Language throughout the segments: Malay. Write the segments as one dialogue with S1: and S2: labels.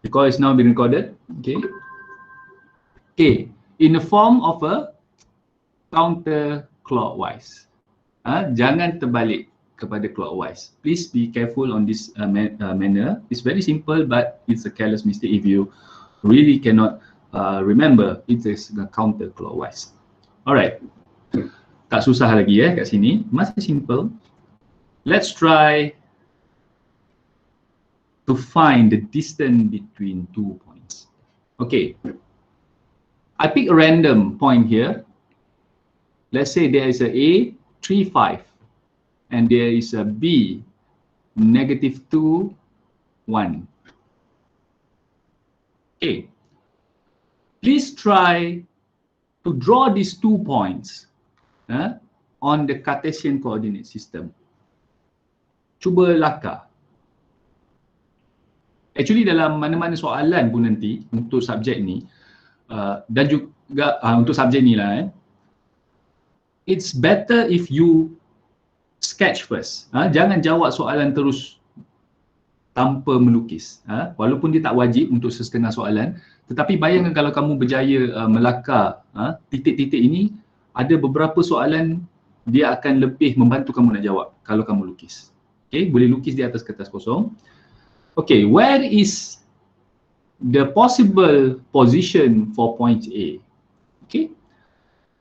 S1: The call is now being recorded. Okay. A, in the form of a counterclockwise. Jangan terbalik kepada clockwise. Please be careful on this manner. It's very simple, but it's a careless mistake if you really cannot remember it is counterclockwise. Alright. Tak susah lagi kat sini. Masih simple. Let's try to find the distance between 2 points. Okay. I pick a random point here. Let's say there is a A, 3, 5. And there is a B, -2, 1. Okay. Please try to draw these 2 points on the Cartesian coordinate system. Cuba lakar. Actually dalam mana-mana soalan pun nanti untuk subjek ni, dan juga untuk subjek ni lah, it's better if you sketch first. Jangan jawab soalan terus tanpa melukis. Walaupun dia tak wajib untuk setengah soalan, tetapi bayangkan kalau kamu berjaya melakar titik-titik ini, ada beberapa soalan dia akan lebih membantu kamu nak jawab kalau kamu lukis. Okay, boleh lukis di atas kertas kosong. Okay, where is the possible position for point A? Okay.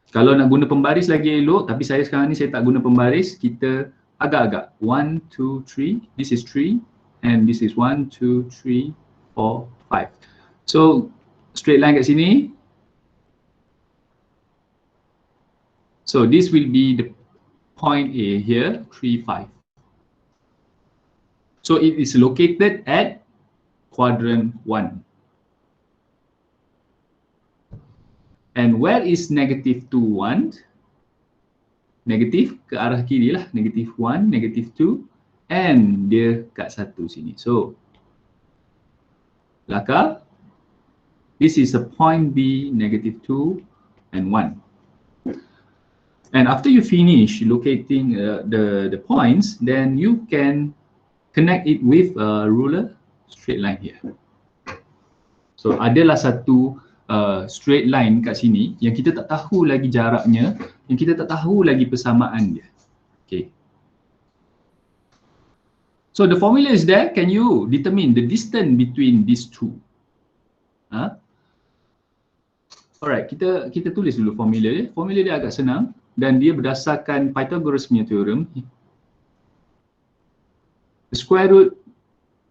S1: Kalau nak guna pembaris lagi elok, tapi saya sekarang ni saya tak guna pembaris, kita agak-agak. 1, 2, 3, this is 3 and this is 1, 2, 3, 4, 5. So, straight line kat sini. So, this will be the point A here, 3, 5. So, it is located at quadrant 1. And where is -2, 1? Negatif ke arah kiri lah. -1, -2. And dia kat 1 sini. So, lakar. This is a point B, -2 and 1. And after you finish locating the points, then you can connect it with a ruler straight line here. So, adalah satu straight line kat sini yang kita tak tahu lagi jaraknya, yang kita tak tahu lagi persamaan dia. Okay. So the formula is there. Can you determine the distance between these two? Alright, kita tulis dulu formula dia. Formula dia agak senang dan dia berdasarkan Pythagoras punya theorem. The square root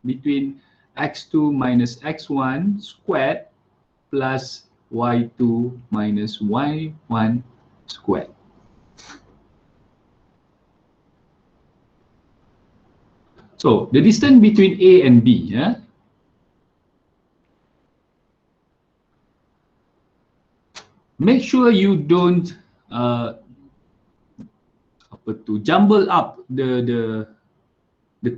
S1: between x2 minus x1 squared plus y2 minus y1 squared. So, the distance between A and B, make sure you don't jumble up the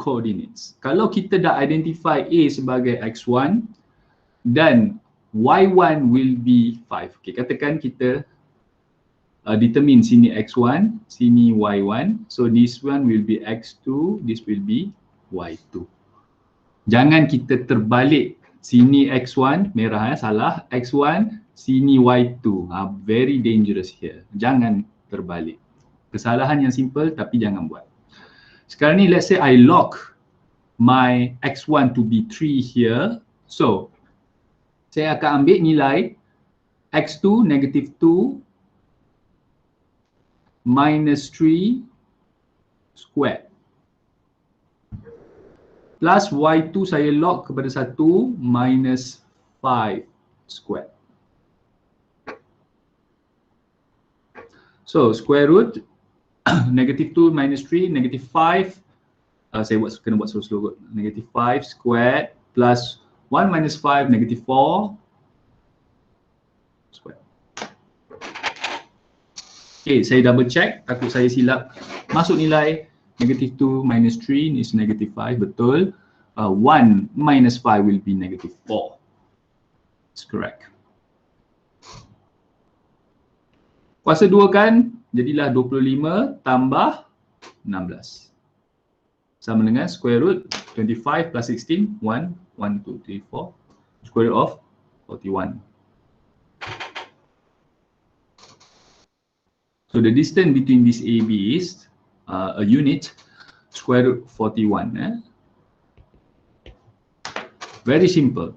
S1: coordinates. Kalau kita dah identify A sebagai x1 dan y1 will be 5. Okay, katakan kita determine sini x1, sini y1. So this one will be x2, this will be y2. Jangan kita terbalik sini x1, merah salah, x1, sini y2. Very dangerous here. Jangan terbalik. Kesalahan yang simple tapi jangan buat. Sekarang ni let's say I lock my x1 to be 3 here. So saya akan ambil nilai x2 -2 minus 3 squared plus y2 saya lock kepada 1 minus 5 squared. So square root -2 minus 3 -5, saya kena buat slow-slow kot. -5 squared plus 1 minus 5, -4 square. Okay, saya double check, takut saya silap. Masuk nilai -2 minus 3 is -5, betul. 1 minus 5 will be -4. It's correct. Kuasa 2 kan, jadilah 25 tambah 16. Sama dengan square root 25 plus 16, 1, 1, 2, 3, 4, square root of 41. So the distance between this AB is a unit square root 41. Very simple.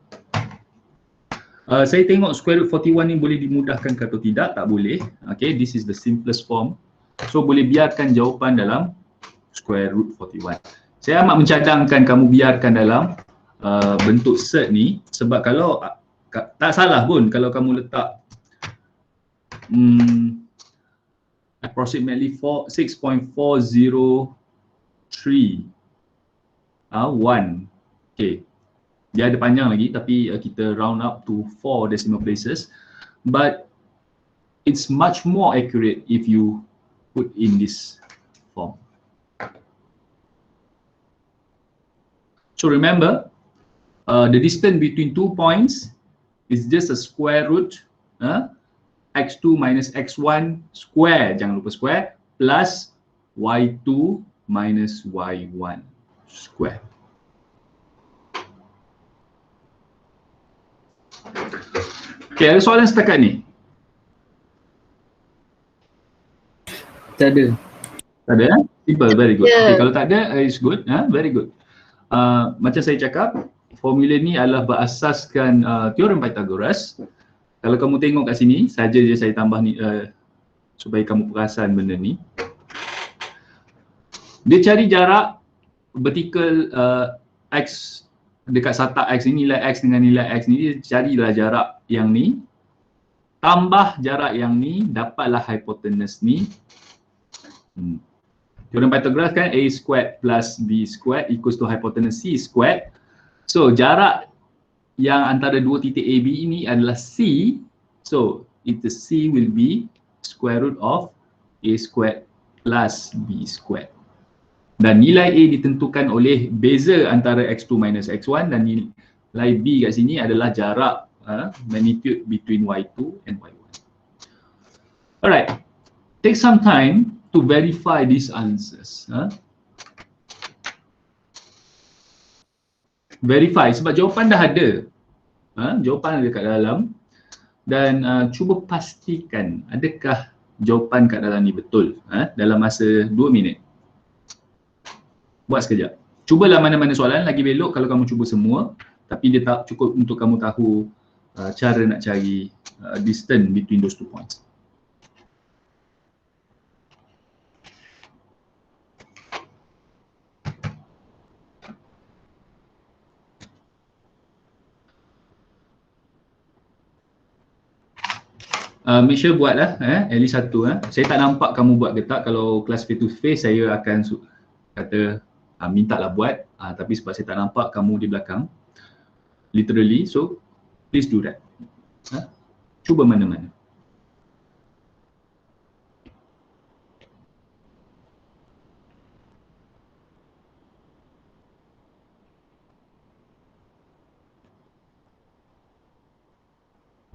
S1: Saya tengok square root 41 ni boleh dimudahkan atau tidak, tak boleh. Okay, this is the simplest form. So boleh biarkan jawapan dalam square root 41. Saya amat mencadangkan kamu biarkan dalam bentuk cert ni, sebab kalau tak salah pun kalau kamu letak approximately 6.403 1. Okay, dia ada panjang lagi tapi kita round up to 4 decimal places, but it's much more accurate if you put in this form. So remember, the distance between 2 points is just a square root x2 minus x1 square, jangan lupa square, plus y2 minus y1 square. Okay, ada soalan setakat ni?
S2: Tak ada.
S1: Tak ada? Simple, very good. Okay, kalau tak ada, it's good. Very good. Macam saya cakap, formula ni adalah berasaskan teorem Pythagoras. Kalau kamu tengok kat sini, saja je saya tambah ni supaya kamu perasan benda ni. Dia cari jarak vertikal x dekat satak x ni, nilai x dengan nilai x ni, dia carilah jarak yang ni, tambah jarak yang ni, dapatlah hypotenuse ni. Teorem Pythagoras kan, a squared plus b squared equals to hypotenuse c squared. So jarak yang antara dua titik AB ini adalah C. So the C will be square root of A squared plus B squared. Dan nilai A ditentukan oleh beza antara X2 minus X1, dan nilai B kat sini adalah jarak magnitude between Y2 and Y1. Alright, take some time to verify these answers. Verify sebab jawapan dah ada. Jawapan ada kat dalam, dan cuba pastikan adakah jawapan kat dalam ni betul dalam masa 2 minit. Buat sekejap. Cubalah mana-mana soalan, lagi belok kalau kamu cuba semua, tapi dia tak cukup untuk kamu tahu cara nak cari distance between those 2 points. Make sure buatlah at least satu. Saya tak nampak kamu buat ke tak. Kalau kelas face to face saya akan kata minta lah buat, tapi sebab saya tak nampak kamu di belakang literally, so please do that. Cuba mana-mana.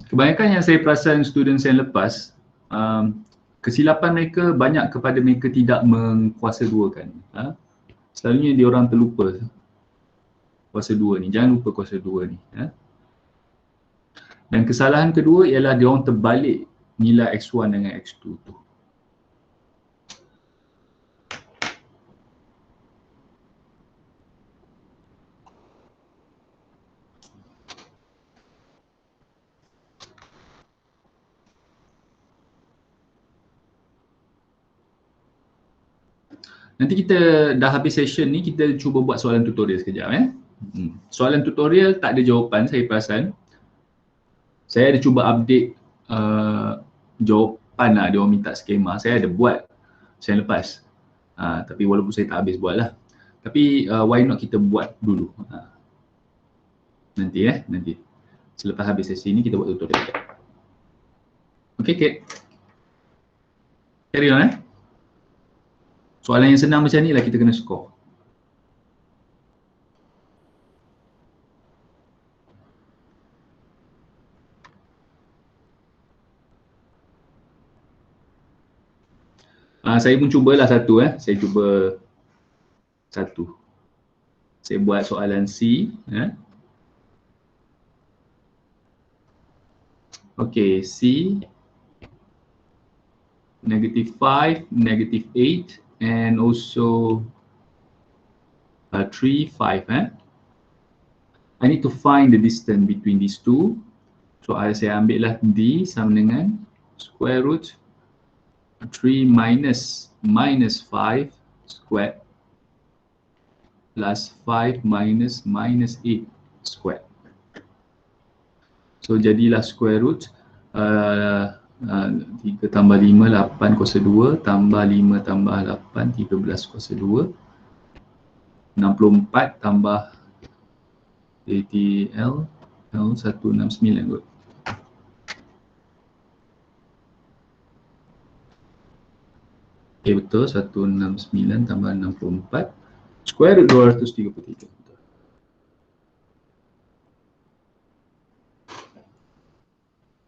S1: Kebanyakan yang saya perasan students yang lepas, kesilapan mereka banyak kepada mereka tidak mengkuasa duakan. Selalunya dia orang terlupa kuasa dua ni, jangan lupa kuasa dua ni. Dan kesalahan kedua ialah dia orang terbalik nilai X1 dengan X2 tu. Nanti kita dah habis session ni, kita cuba buat soalan tutorial sekejap. Soalan tutorial tak ada jawapan saya perasan. Saya ada cuba update jawapan lah, dia orang minta skema. Saya ada buat session lepas. Tapi walaupun saya tak habis buat lah. Tapi why not kita buat dulu. Nanti nanti. Selepas habis sesi ni kita buat tutorial. Okay Kate. Carry on Soalan yang senang macam ni lah kita kena score. Saya pun cubalah satu. Saya cuba satu. Saya buat soalan C. Okay, C, -5, -8, and also 3, 5. I need to find the distance between these two. So saya ambil lah D sama dengan square root 3 minus -5 squared plus 5 minus -8 squared. So jadilah square root 3 tambah 5, 8 kuasa 2, tambah 5 tambah 8, 13 kuasa 2, 64 tambah ATL, L 169 kot. Okay, betul, 169 tambah 64, square root 233.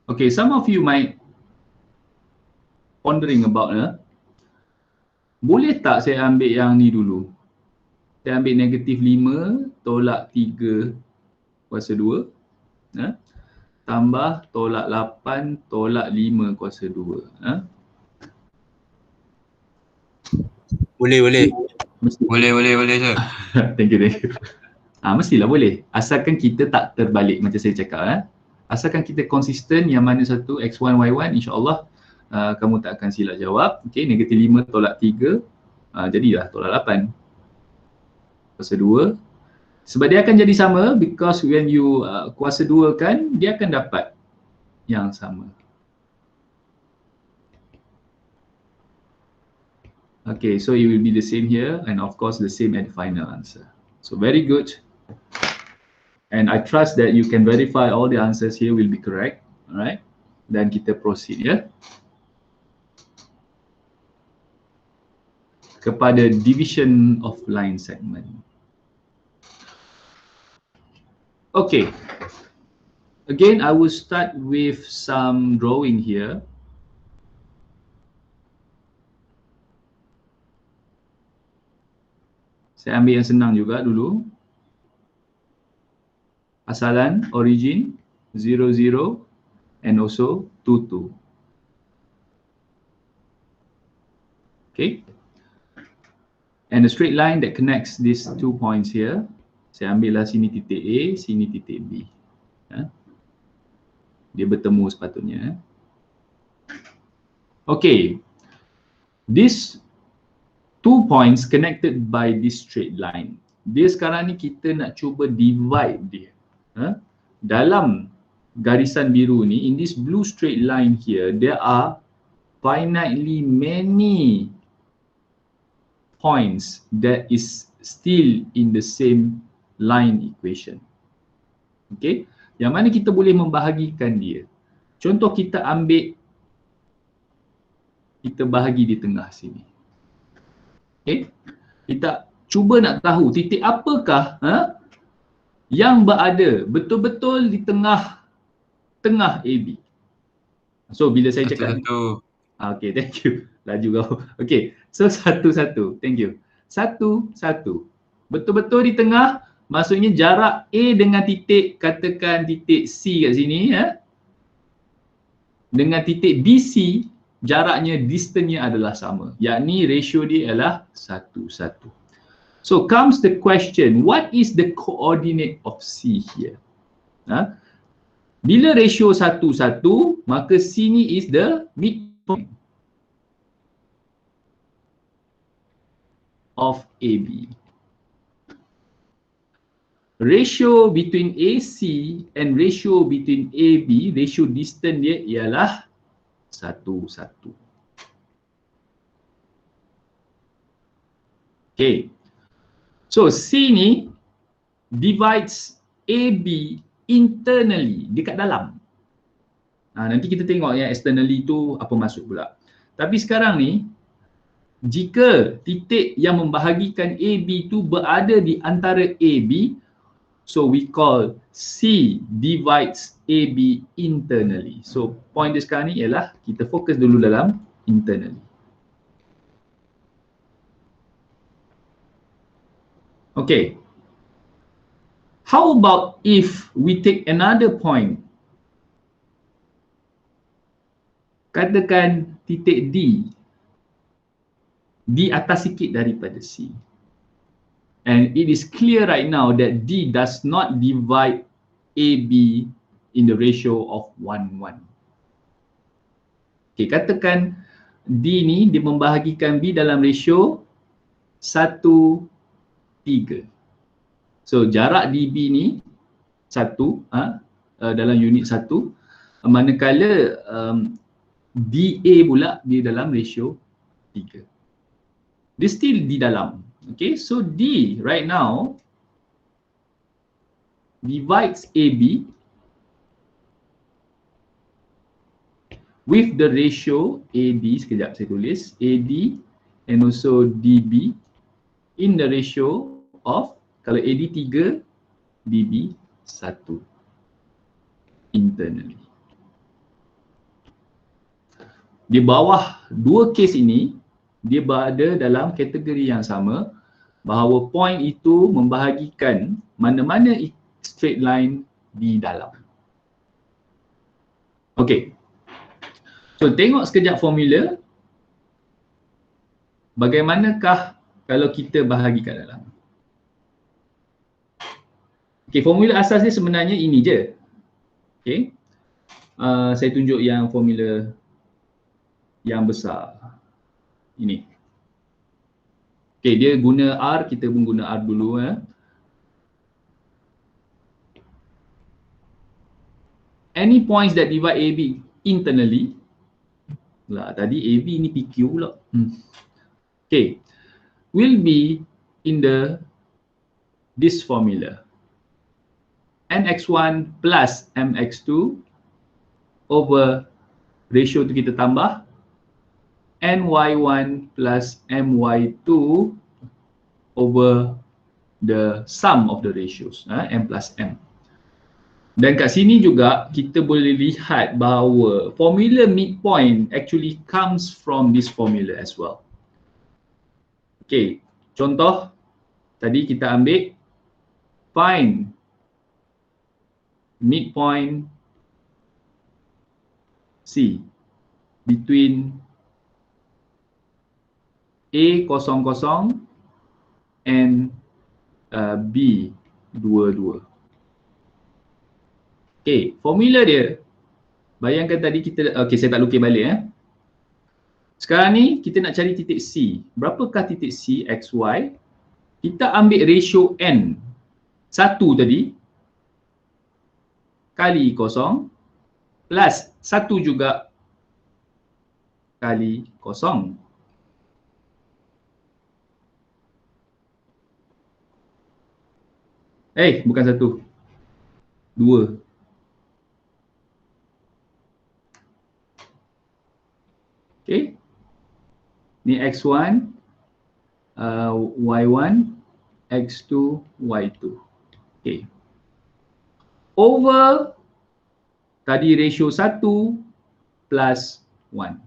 S1: Okay, some of you might wondering about boleh tak saya ambil yang ni dulu? Saya ambil -5 tolak 3 kuasa 2 tambah tolak 8 tolak 5 kuasa 2.
S3: Boleh
S1: Mesti.
S3: boleh sir.
S1: Thank you. Mestilah boleh. Asalkan kita tak terbalik macam saya cakap. Asalkan kita konsisten yang mana satu X1, Y1, insyaAllah kamu tak akan silap jawab. Okay, -5 tolak 3, jadilah tolak 8 kuasa 2. Sebab dia akan jadi sama because when you kuasa 2 kan, dia akan dapat yang sama. Okay, so it will be the same here and of course the same at the final answer. So very good. And I trust that you can verify all the answers here will be correct. Alright, dan kita proceed ya. Kepada division of line segment. Okay. Again, I will start with some drawing here. Saya ambil yang senang juga dulu. Asalan, origin, 0, 0 and also 2, 2. Okay. And a straight line that connects these 2 points here. Saya ambil lah sini titik A, sini titik B. Dia bertemu sepatutnya. Okay. These 2 points connected by this straight line. Dia sekarang ni kita nak cuba divide dia. Dalam garisan biru ni, in this blue straight line here, there are finitely many points that is still in the same line equation. Okay, yang mana kita boleh membahagikan dia. Contoh kita ambil, kita bahagi di tengah sini. Okay, kita cuba nak tahu titik apakah yang berada betul-betul di tengah AB. So bila saya cakap okay, thank you. Laju kau. Okay, so satu-satu. Thank you. Satu-satu. Betul-betul di tengah, maksudnya jarak A dengan titik, katakan titik C kat sini dengan titik BC, jaraknya, distance-nya adalah sama. Yakni ratio dia adalah 1-1. So comes the question, what is the coordinate of C here? Bila ratio 1-1, maka sini is the midpoint of AB. Ratio between AC and ratio between AB, ratio distance dia ialah 1-1. Okay. So C ni divides AB internally, dekat dalam. Nanti kita tengok yang externally tu apa masuk pula. Tapi sekarang ni, jika titik yang membahagikan AB tu berada di antara AB, so we call C divides AB internally. So point dia sekarang ni ialah kita fokus dulu dalam internally. Okay. How about if we take another point katakan titik D di atas sikit daripada C. And it is clear right now that D does not divide AB in the ratio of 1:1. Okay, katakan D ni dia membahagikan B dalam ratio 1:3. So jarak DB ni 1 dalam unit 1, manakala DA pula dia dalam ratio 3. Dia still di dalam. Okay, so D right now divides AB with the ratio AD, sekejap saya tulis, AD and also DB in the ratio of, kalau AD 3, DB 1 internally. Di bawah dua kes ini, dia berada dalam kategori yang sama, bahawa point itu membahagikan mana-mana straight line di dalam. Okey. So tengok sekejap formula. Bagaimanakah kalau kita bahagi kat dalam? Okey, formula asas dia sebenarnya ini je. Okey. Saya tunjuk yang formula yang besar. Ini. Okey, dia guna R, kita pun guna R dulu Any points that divide AB internally, tadi AB ni PQ pula. Okay, will be in this formula. Nx1 plus Mx2 over ratio tu kita tambah Ny1 plus My2 over the sum of the ratios, M plus M. Dan kat sini juga kita boleh lihat bahawa formula midpoint actually comes from this formula as well. Okay, contoh tadi kita ambil find midpoint C between A00 and B22. Okay, formula dia, bayangkan tadi kita, okay saya tak lukis balik Sekarang ni kita nak cari titik C. Berapakah titik C, X, Y? Kita ambil ratio N 1 tadi kali kosong plus 1 juga kali kosong. Bukan 1, 2. Okay. Ni X1, Y1, X2, Y2. Okay. Over tadi ratio 1 plus 1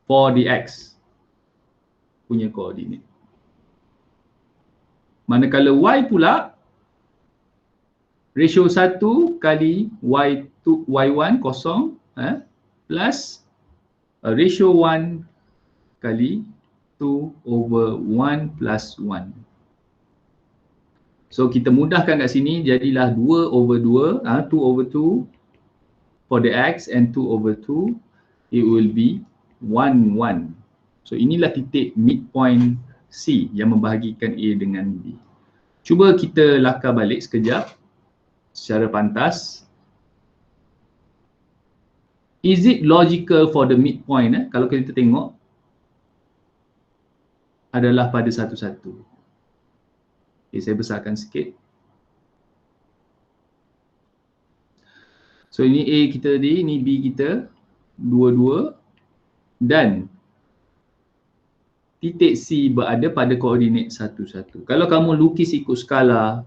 S1: for the X punya koordinat. Manakala Y pula ratio 1 kali Y2, Y1 kosong plus ratio 1 kali 2 over 1 plus 1. So kita mudahkan kat sini, jadilah 2 over 2, 2 over 2 for the X and 2 over 2, it will be 1, 1. So inilah titik midpoint C yang membahagikan A dengan B. Cuba kita lakar balik sekejap secara pantas. Is it logical for the midpoint? Kalau kita tengok adalah pada satu-satu. Okay, saya besarkan sikit. So ini A kita tadi, ini B kita, dua-dua. Dan titik C berada pada koordinat satu-satu. Kalau kamu lukis ikut skala,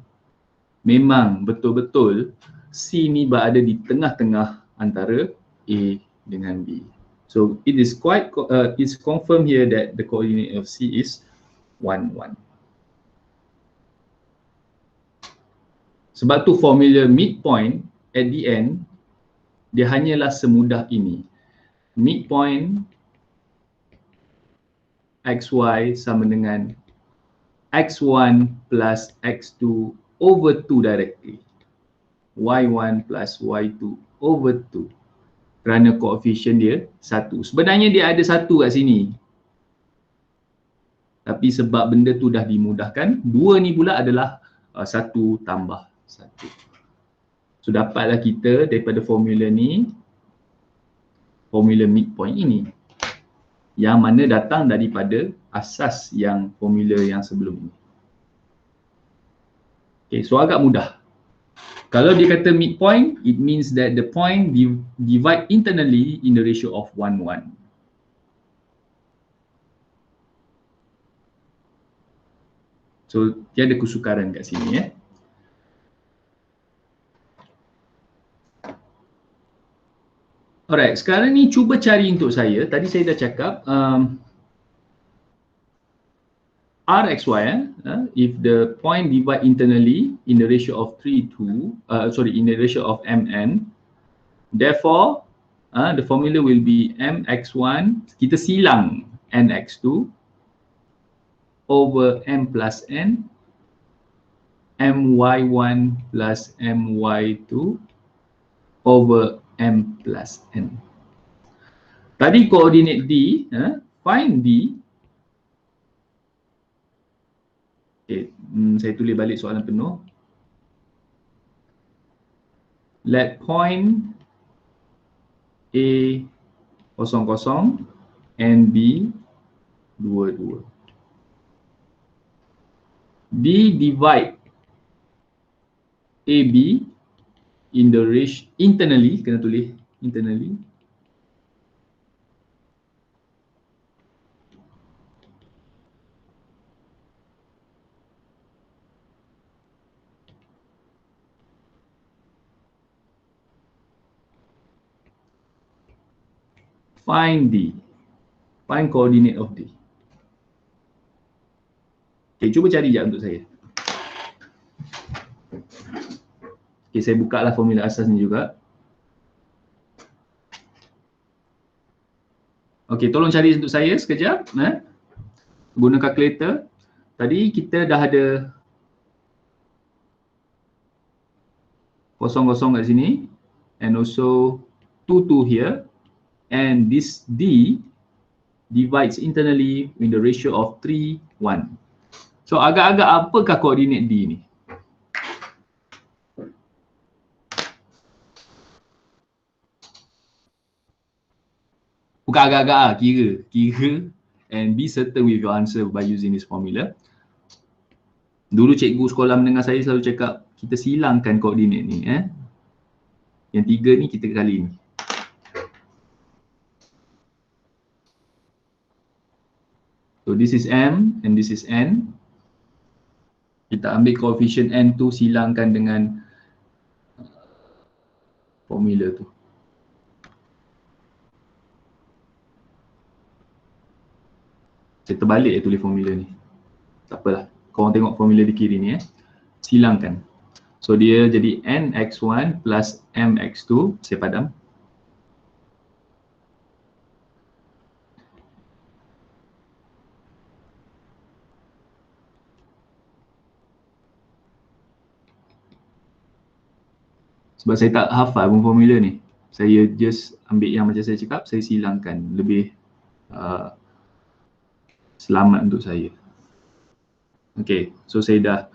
S1: memang betul-betul C ni berada di tengah-tengah antara A dengan B. So it is quite, it's confirmed here that the coordinate of C is 1, 1. Sebab tu formula midpoint at the end dia hanyalah semudah ini. Midpoint XY sama dengan X1 plus X2 over 2 directly. Y1 plus Y2 over 2. Kerana koefisien dia 1. Sebenarnya dia ada 1 kat sini. Tapi sebab benda tu dah dimudahkan, 2 ni pula adalah 1 tambah 1. So dapatlah kita daripada formula ni, formula midpoint ini. Yang mana datang daripada asas yang formula yang sebelum ini. Okay, so agak mudah. Kalau dia kata midpoint, it means that the point divide internally in the ratio of 1:1. So, tiada kesukaran kat sini ya. Alright, sekarang ni cuba cari untuk saya. Tadi saya dah cakap RXY, if the point divide internally in the ratio of 3:2, in the ratio of mn, therefore the formula will be mx1, kita silang nx2 over m plus n, my1 plus my2 over m plus n. Tadi koordinat D, find D. Okay, saya tulis balik soalan penuh. Let point A 0,0 and B 2,2. D divide AB in the ratio internally, kena tulis internally. Find D. Find coordinate of D. Okay, cuba cari je untuk saya. Okay, saya buka lah formula asas ni juga. Okay, tolong cari untuk saya sekejap. Guna kalkulator. Tadi kita dah ada 0,0 kat sini. And also 2,2 here. And this D divides internally in the ratio of 3:1. So agak-agak apakah koordinat D ni? Bukan agak-agak, kira and be certain with your answer by using this formula. Dulu cikgu sekolah mendengar saya selalu cakap kita silangkan koordinat ni. Yang 3 ni kita kali ni. So this is M and this is N. Kita ambil koefisien N tu silangkan dengan formula tu. Saya terbalik tulis formula ni. Tak apalah. Korang tengok formula di kiri ni silangkan. So dia jadi nx1 plus mx2. Saya padam. Sebab saya tak hafal pun formula ni. Saya just ambil yang macam saya cakap, saya silangkan. Lebih selamat untuk saya. Okay, so saya dah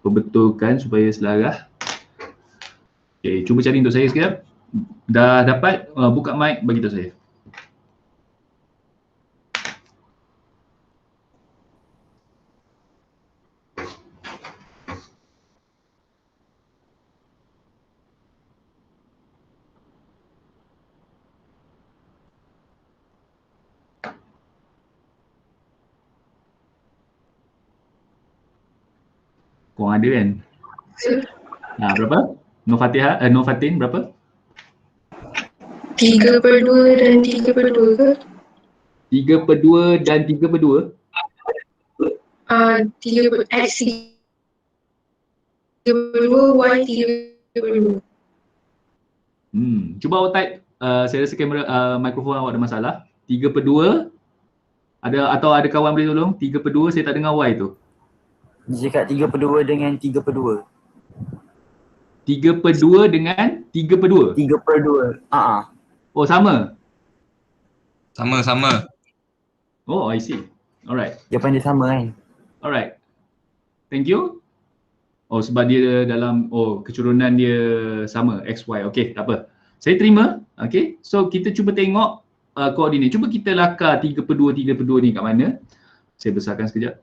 S1: perbetulkan supaya selaras. Okay, cuba cari untuk saya sekejap. Dah dapat, buka mic bagi tahu saya. Korang ada kan? Berapa? No Fatin berapa?
S3: 3/2 dan 3/2 ke?
S1: 3/2 dan 3/2?
S3: 3 X 3/2, Y 3/2.
S1: Cuba awak type, saya rasa kamera mikrofon awak ada masalah. 3/2 ada, atau ada kawan boleh tolong? 3/2 saya tak dengar Y tu.
S2: Dia cakap 3/2 dengan 3/2.
S1: 3/2 dengan 3/2.
S2: 3/2.
S1: Oh, sama.
S4: Sama-sama.
S1: Oh, I see. Alright.
S2: Jawapan dia sama kan?
S1: Alright. Thank you. Oh, sebab dia dalam, kecurunan dia sama, XY. Okay, tak apa. Saya terima. Okay, so kita cuba tengok koordinat. Cuba kita lakar 3/2 ni kat mana. Saya besarkan sekejap.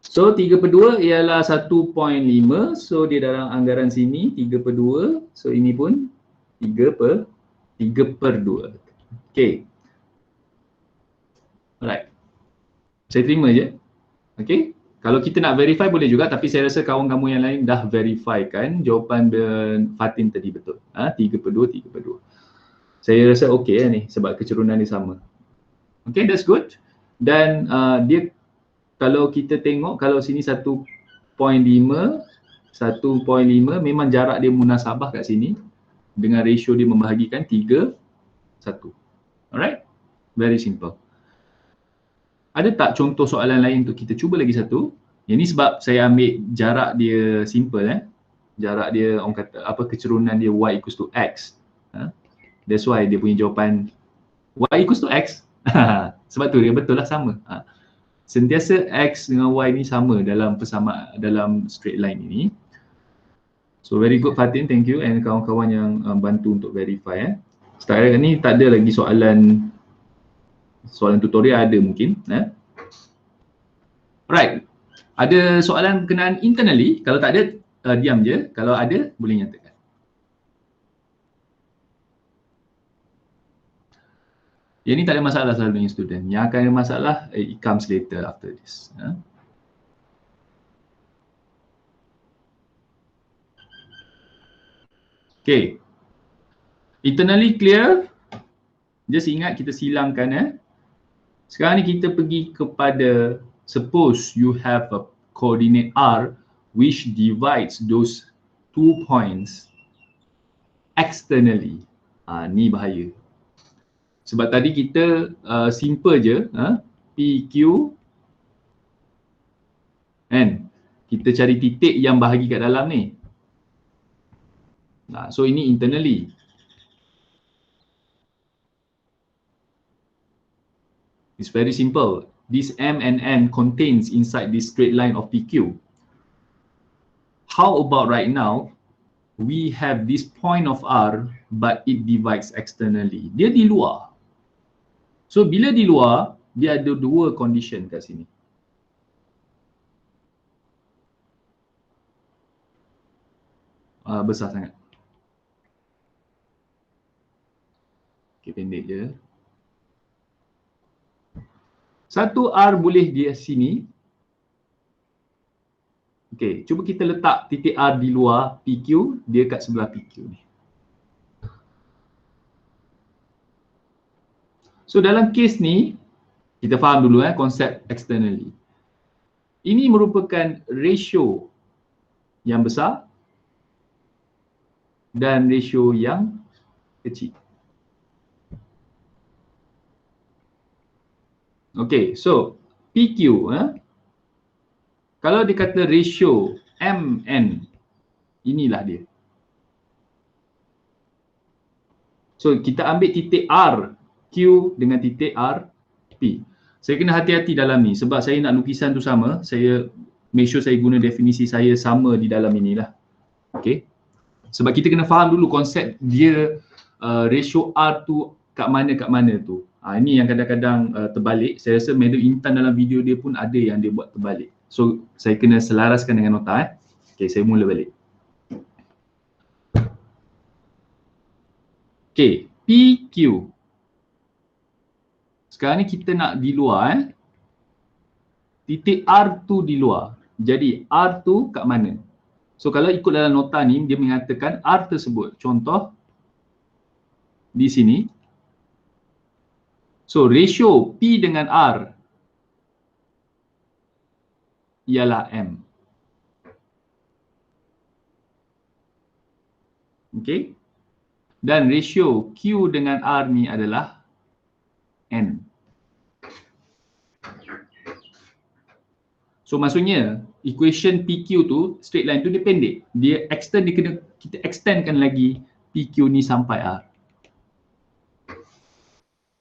S1: So 3/2 ialah 1.5. So dia dalam anggaran sini 3/2. So ini pun 3/2. Okay. Alright. Saya terima je. Okay. Kalau kita nak verify boleh juga, tapi saya rasa kawan kamu yang lain dah verify kan jawapan Fatin tadi betul. 3/2. Saya rasa okey ni sebab kecurunan dia sama. Okay, that's good. Dan dia, kalau kita tengok, kalau sini 1.5 memang jarak dia munasabah kat sini dengan ratio dia membahagikan 3/1. Alright? Very simple. Ada tak contoh soalan lain untuk kita cuba lagi satu? Yang ni sebab saya ambil jarak dia simple Jarak dia, orang kata apa, kecurunan dia Y equals to X. That's why dia punya jawapan Y equals to X. Sebab tu dia betul lah sama. Sentiasa X dengan Y ni sama dalam dalam straight line ini. So very good Fatin, thank you, and kawan-kawan yang bantu untuk verify. Setakat ni tak ada lagi soalan tutorial, ada mungkin. Alright. Ada soalan berkenaan internally? Kalau tak ada, diam je. Kalau ada, boleh nyatakan. Yang ni tak ada masalah selalunya student. Yang akan ada masalah, it comes later after this. Okay. Internally clear? Just ingat kita silangkan. Sekarang ni kita pergi kepada, suppose you have a coordinate R which divides those 2 points externally. Ni bahaya. Sebab tadi kita simple je, PQ kan. Kita cari titik yang bahagi kat dalam ni. So ini internally. It's very simple. This M and N contains inside this straight line of PQ. How about right now, we have this point of R but it divides externally. Dia di luar. So bila di luar, dia ada dua condition kat sini. Besar sangat. Okay, pendek je. Satu R boleh di sini. Okay, cuba kita letak titik R di luar PQ, dia kat sebelah PQ ni. So dalam kes ni, kita faham dulu konsep externally. Ini merupakan ratio yang besar dan ratio yang kecil. Okay, so PQ, kalau dia kata ratio MN, inilah dia. So kita ambil titik R Q dengan titik R P. Saya kena hati-hati dalam ni sebab saya nak lukisan tu sama, saya make sure saya guna definisi saya sama di dalam inilah. Okay. Sebab kita kena faham dulu konsep dia, ratio R tu kat mana tu. Ini yang kadang-kadang terbalik. Saya rasa Madam Intan dalam video dia pun ada yang dia buat terbalik. So saya kena selaraskan dengan nota. Okay, saya mula balik. Okay, PQ. Sekarang ni kita nak di luar. Titik R tu di luar. Jadi R tu kat mana? So kalau ikut dalam nota ni, dia mengatakan R tersebut. Contoh di sini. So ratio P dengan R ialah M. Okay. Dan ratio Q dengan R ni adalah N. So maksudnya equation PQ tu, straight line tu dia pendek. Dia kena kita extendkan lagi PQ ni sampai R.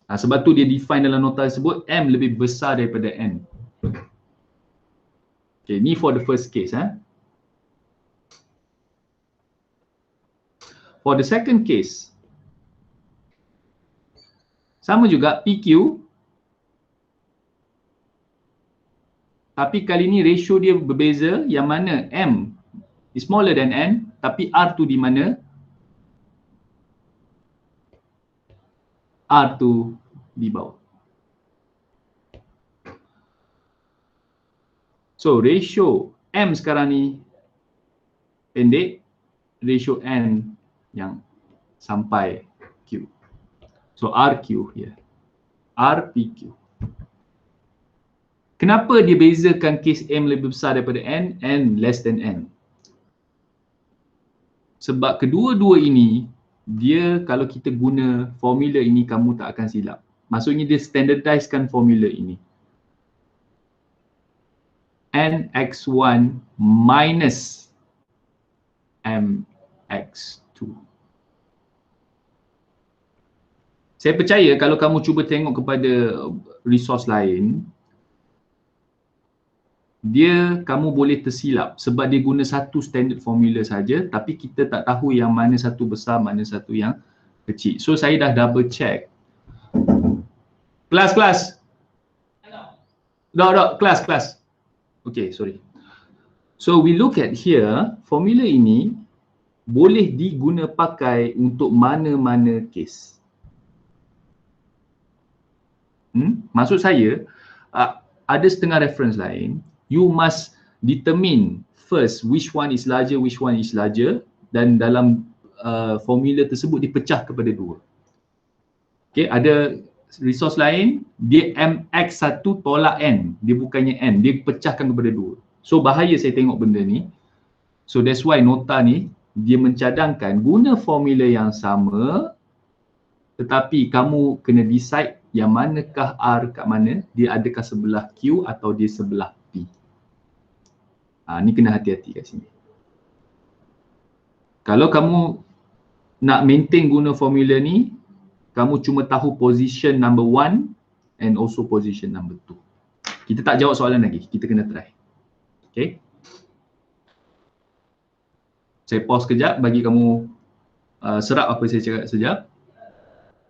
S1: Sebab tu dia define dalam nota tersebut M lebih besar daripada N. Okay, ni for the first case. For the second case, sama juga PQ, tapi kali ni ratio dia berbeza, yang mana M is smaller than N, tapi R tu di mana? R tu di bawah. So ratio M sekarang ni pendek, ratio N yang sampai Q. So RQ here. RPQ. Kenapa dia bezakan case M lebih besar daripada N, N less than N? Sebab kedua-dua ini, dia kalau kita guna formula ini, kamu tak akan silap. Maksudnya dia standardizekan formula ini. NX1 minus MX2. Saya percaya kalau kamu cuba tengok kepada resource lain, kamu boleh tersilap sebab dia guna satu standard formula saja, tapi kita tak tahu yang mana satu besar, mana satu yang kecil. So saya dah double check. Kelas. Kelas. Okay, sorry. So we look at here, formula ini boleh diguna pakai untuk mana-mana case. Maksud saya, ada setengah reference lain, you must determine first which one is larger, dan dalam formula tersebut dipecah kepada dua. Okay, ada resource lain, dia MX1 tolak N, dia bukannya N, dia pecahkan kepada dua. So bahaya saya tengok benda ni. So that's why nota ni, dia mencadangkan guna formula yang sama, tetapi kamu kena decide yang manakah R kat mana, dia adakah sebelah Q atau dia sebelah P. Ni kena hati-hati kat sini. Kalau kamu nak maintain guna formula ni, kamu cuma tahu position number 1 and also position number 2. Kita tak jawab soalan lagi, kita kena try. Okay. Saya pause kejap bagi kamu serap apa saya cakap sekejap.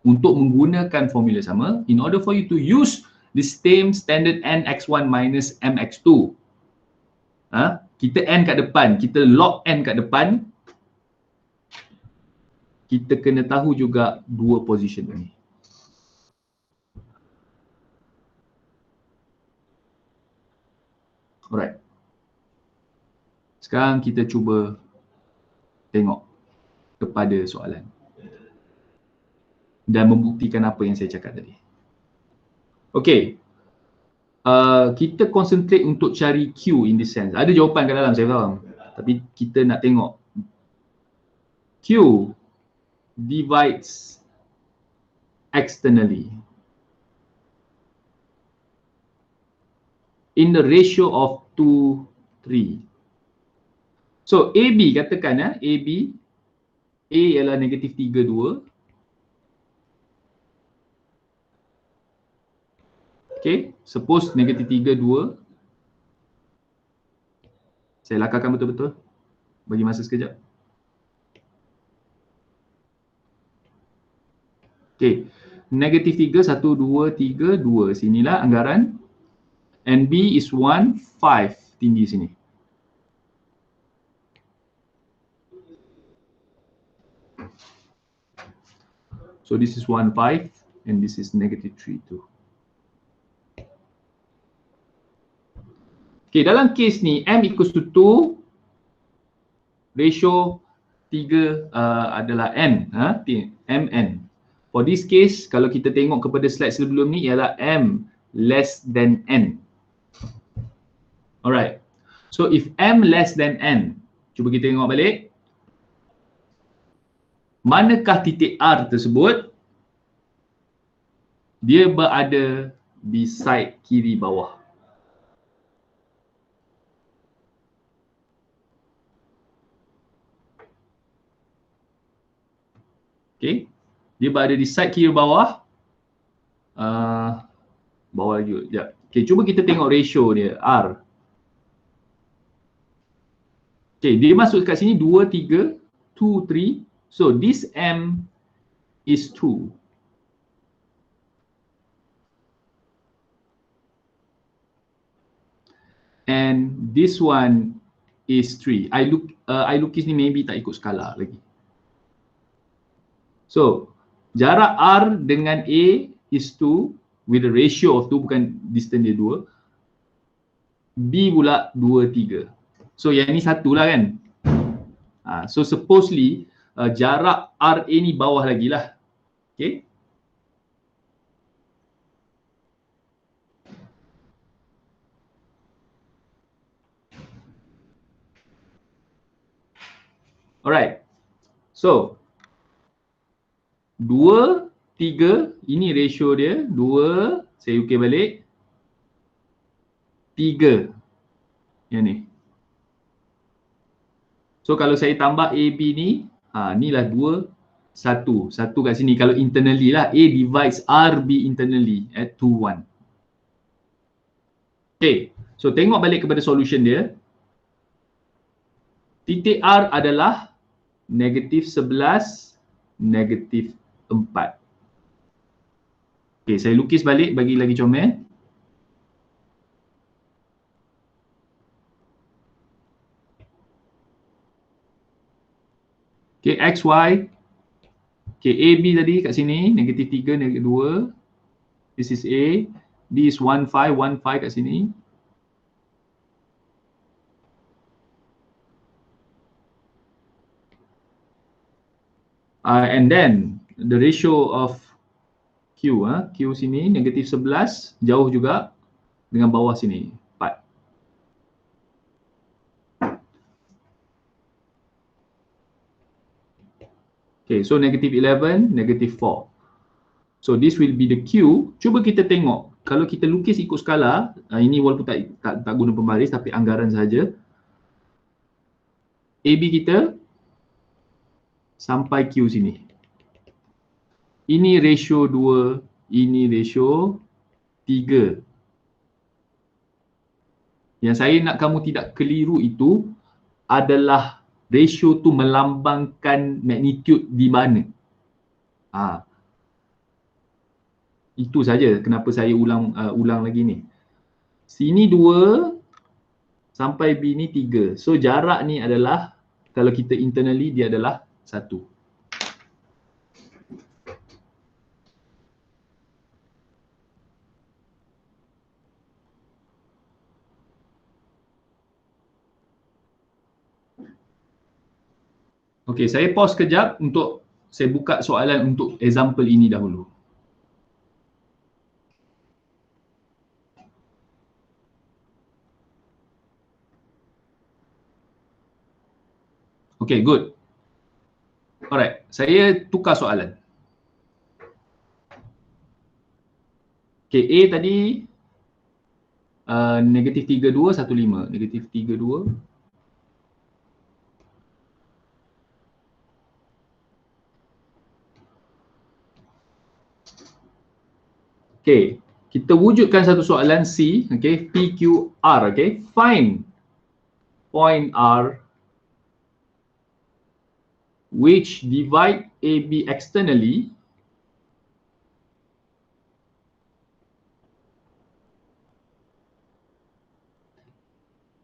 S1: Untuk menggunakan formula sama, in order for you to use the same standard NX1 minus MX2, kita N kat depan, kita log N kat depan, kita kena tahu juga dua position ni. Alright. Sekarang kita cuba tengok kepada soalan dan membuktikan apa yang saya cakap tadi. Okay. Kita concentrate untuk cari Q in this sense. Ada jawapan kat dalam, saya faham. Tapi kita nak tengok Q divides externally in the ratio of 2:3. So AB katakan AB, A ialah negatif 3,2. Okay, suppose negatif 3,2. Saya lakarkan betul-betul. Bagi masa sekejap. Okay, negatif 3, 1, 2, 3, 2. Sinilah anggaran. And B is 1, 5. Tinggi sini. So this is 1, 5 and this is negative 3, 2. Okay, dalam case ni M equals to 2, ratio 3 adalah N, MN. For this case, kalau kita tengok kepada slide sebelum ni ialah M less than N. Alright, so if M less than N, cuba kita tengok balik. manakah titik R tersebut? Dia berada di side kiri bawah. Okay, dia berada di side kiri bawah. Bawah lagi. Sekejap. Okay, cuba kita tengok ratio dia, R. Okay, dia masuk kat sini 2, 3, 2, 3. So, this M is 2. And this one is 3. I lukis ni maybe tak ikut skala lagi. So, jarak R dengan A is 2 with a ratio of 2, bukan distance dia 2. B pula 2, 3. So, yang ni 1 lah kan. So, supposedly jarak RA ni bawah lagi lah. Okay. Alright. So, 2, 3, ini ratio dia. 2, saya ukir balik. 3. Yang ni. So, kalau saya tambah AB ni, inilah 2, 1. 1 kat sini. Kalau internally lah, A divides RB internally at 2, 1. Okay. So, tengok balik kepada solution dia. Titik R adalah -11, -4. Okay, saya lukis balik bagi lagi comel. Okay, X, Y. Okay, A, B tadi kat sini, -3, -2. This is A. B is 1, 5, 1, 5 kat sini. And then the ratio of Q, Q sini -11, jauh juga dengan bawah sini 4. Okay, so -11, -4. So this will be the Q. Cuba kita tengok, kalau kita lukis ikut skala, ini walaupun tak guna pembaris tapi anggaran saja. AB kita sampai Q sini. Ini ratio 2, ini ratio 3. Yang saya nak kamu tidak keliru itu adalah ratio tu melambangkan magnitude di mana. Itu saja kenapa saya ulang lagi ni. Sini 2 sampai B ni 3. So jarak ni adalah, kalau kita internally dia adalah 1. Okey, saya pause kejap untuk saya buka soalan untuk example ini dahulu. Okey, good. Alright, saya tukar soalan. Okey, A tadi -32, 15. -32. Okey, kita wujudkan satu soalan C, okey, PQR, okey. Find point R which divide AB externally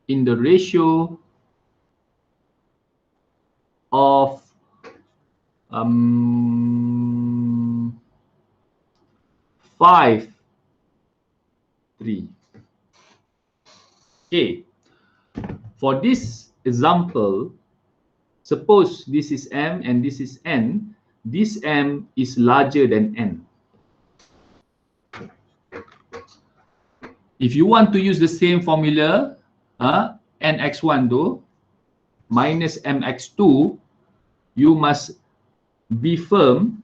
S1: in the ratio of 5, 3. Okay, for this example, suppose this is M and this is N. This M is larger than N. If you want to use the same formula, nx1 tu minus mx2, you must be firm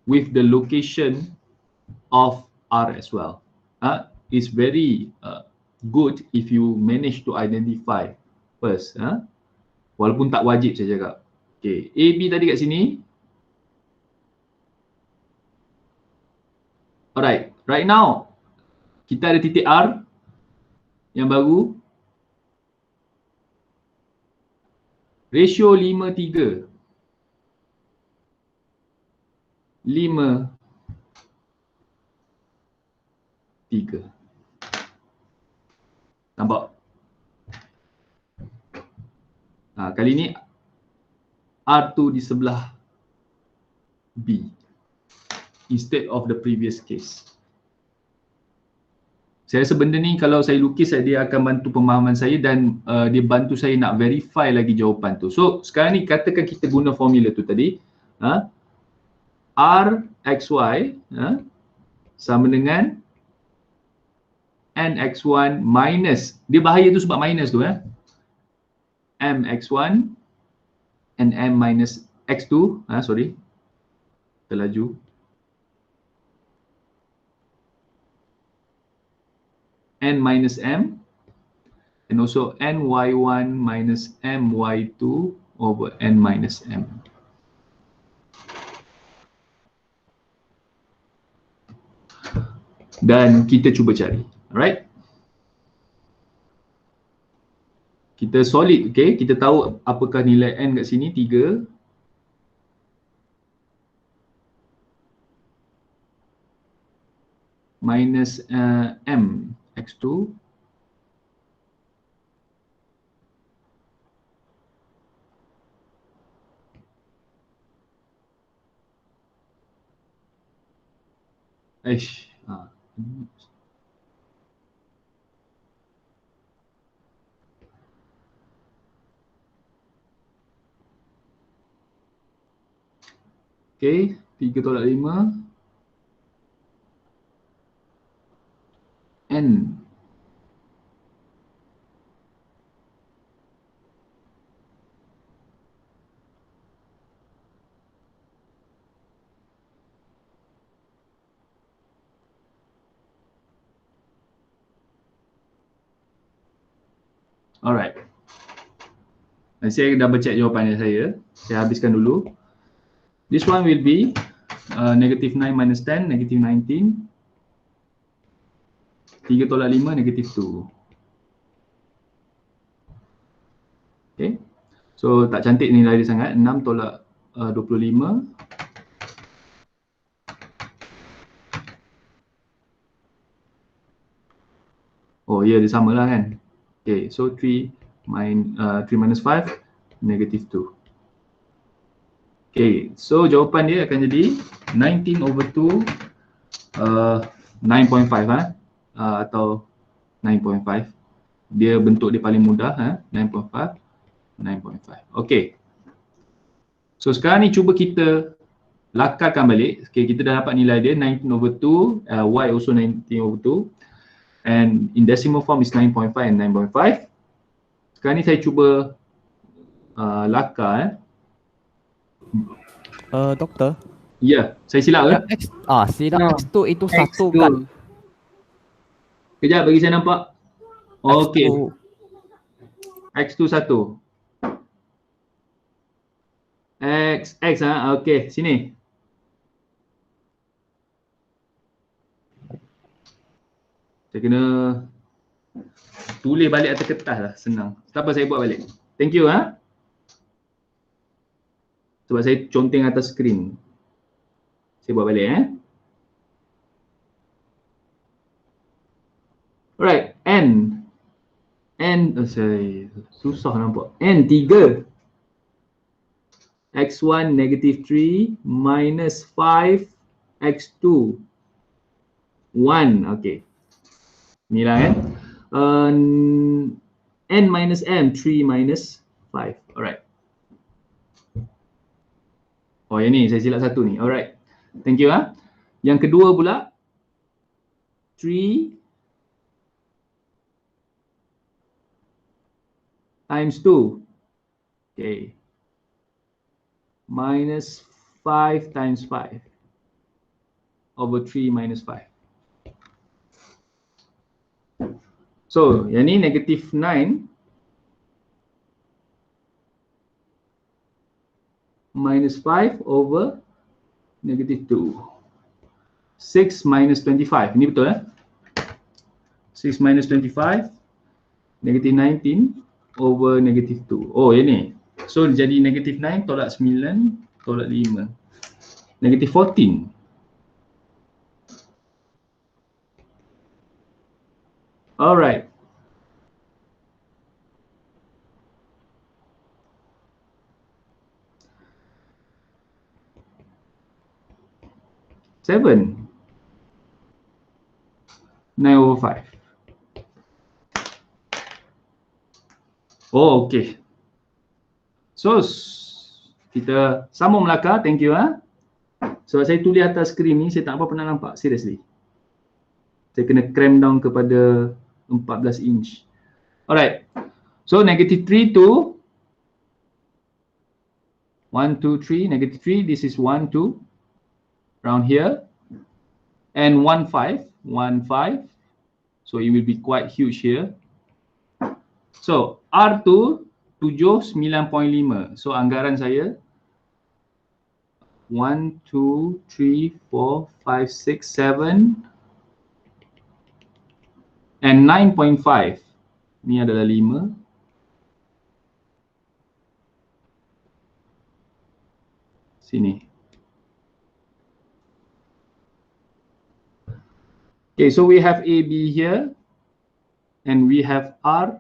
S1: with the location of R as well. It's very good if you manage to identify first. Walaupun tak wajib saya cakap. Okay, A, B tadi kat sini. Alright, right now kita ada titik R yang baru. Ratio 5:3. 5:3. Nampak? Kali ni R2 di sebelah B instead of the previous case. Saya rasa benda ni kalau saya lukis, dia akan bantu pemahaman saya dan dia bantu saya nak verify lagi jawapan tu. So sekarang ni katakan kita guna formula tu tadi. RXY sama dengan NX1 minus, dia bahaya tu sebab minus tu MX1 and M minus X2, sorry, terlaju. N minus M and also NY1 minus MY2 over N minus M. Dan kita cuba cari, alright? Kita solid, okay? Kita tahu apakah nilai N kat sini, 3. Minus M, X2. Okay, 3/5 N. Alright. Saya dah baca jawapannya saya. Saya habiskan dulu. This one will be negative 9 minus 10, negative 19. 3/5, negative 2. Okay. So tak cantik nilai dia sangat. 6/25. Oh ya, dia sama lah kan. Okay, so 3 minus 5, negative 2. Okay, so jawapan dia akan jadi 19/2, 9.5 atau 9.5. Dia bentuk dia paling mudah 9.5, 9.5. Okay. So sekarang ni cuba kita lakarkan balik. Okay, kita dah dapat nilai dia 19/2, Y also 19/2. And in decimal form is 9.5 and 9.5. Sekarang ni saya cuba lakar.
S4: Doktor.
S1: Ya, saya silap ke?
S4: Silap X2 itu satu kan?
S1: Kejap bagi saya nampak. Okey. X2 1. X okey, sini. Saya kena tulis balik atas kertas lah, senang. Tak apa, saya buat balik. Thank you sebab saya conteng atas skrin. Saya buat balik Alright, N saya susah nampak. N 3. X1 negative 3 minus 5 X2 1. Okay. Inilah N minus M 3 minus 5. Alright. Oh yang ni saya silap satu ni. Alright. Thank you Yang kedua pula 3 times 2. Okay. Minus 5 times 5 over 3 minus 5. So, yang ni negative 9 minus 5 over negative 2. 6 minus 25. Ini betul 6 minus 25 negative 19 over negative 2. Oh, yang ni. So, jadi negative 9 tolak 9 tolak 5. Negative 14. Alright. Seven. 9 over 5. Oh, okay. So, kita sambung Melaka. Thank you. So, saya tulis atas skrin ni, saya tak apa pernah nampak. Seriously. Saya kena cram down kepada 14 inch. Alright. So, negative 3 to 1, 2, 3. Negative 3, this is 1, 2. Around here. And 1, 5. 1, 5. So, it will be quite huge here. So, R2, 7, 9.5. So, anggaran saya 1, 2, 3, 4, 5, 6, 7 and 9.5. Ni adalah 5. Sini. Okay, so we have AB here and we have R.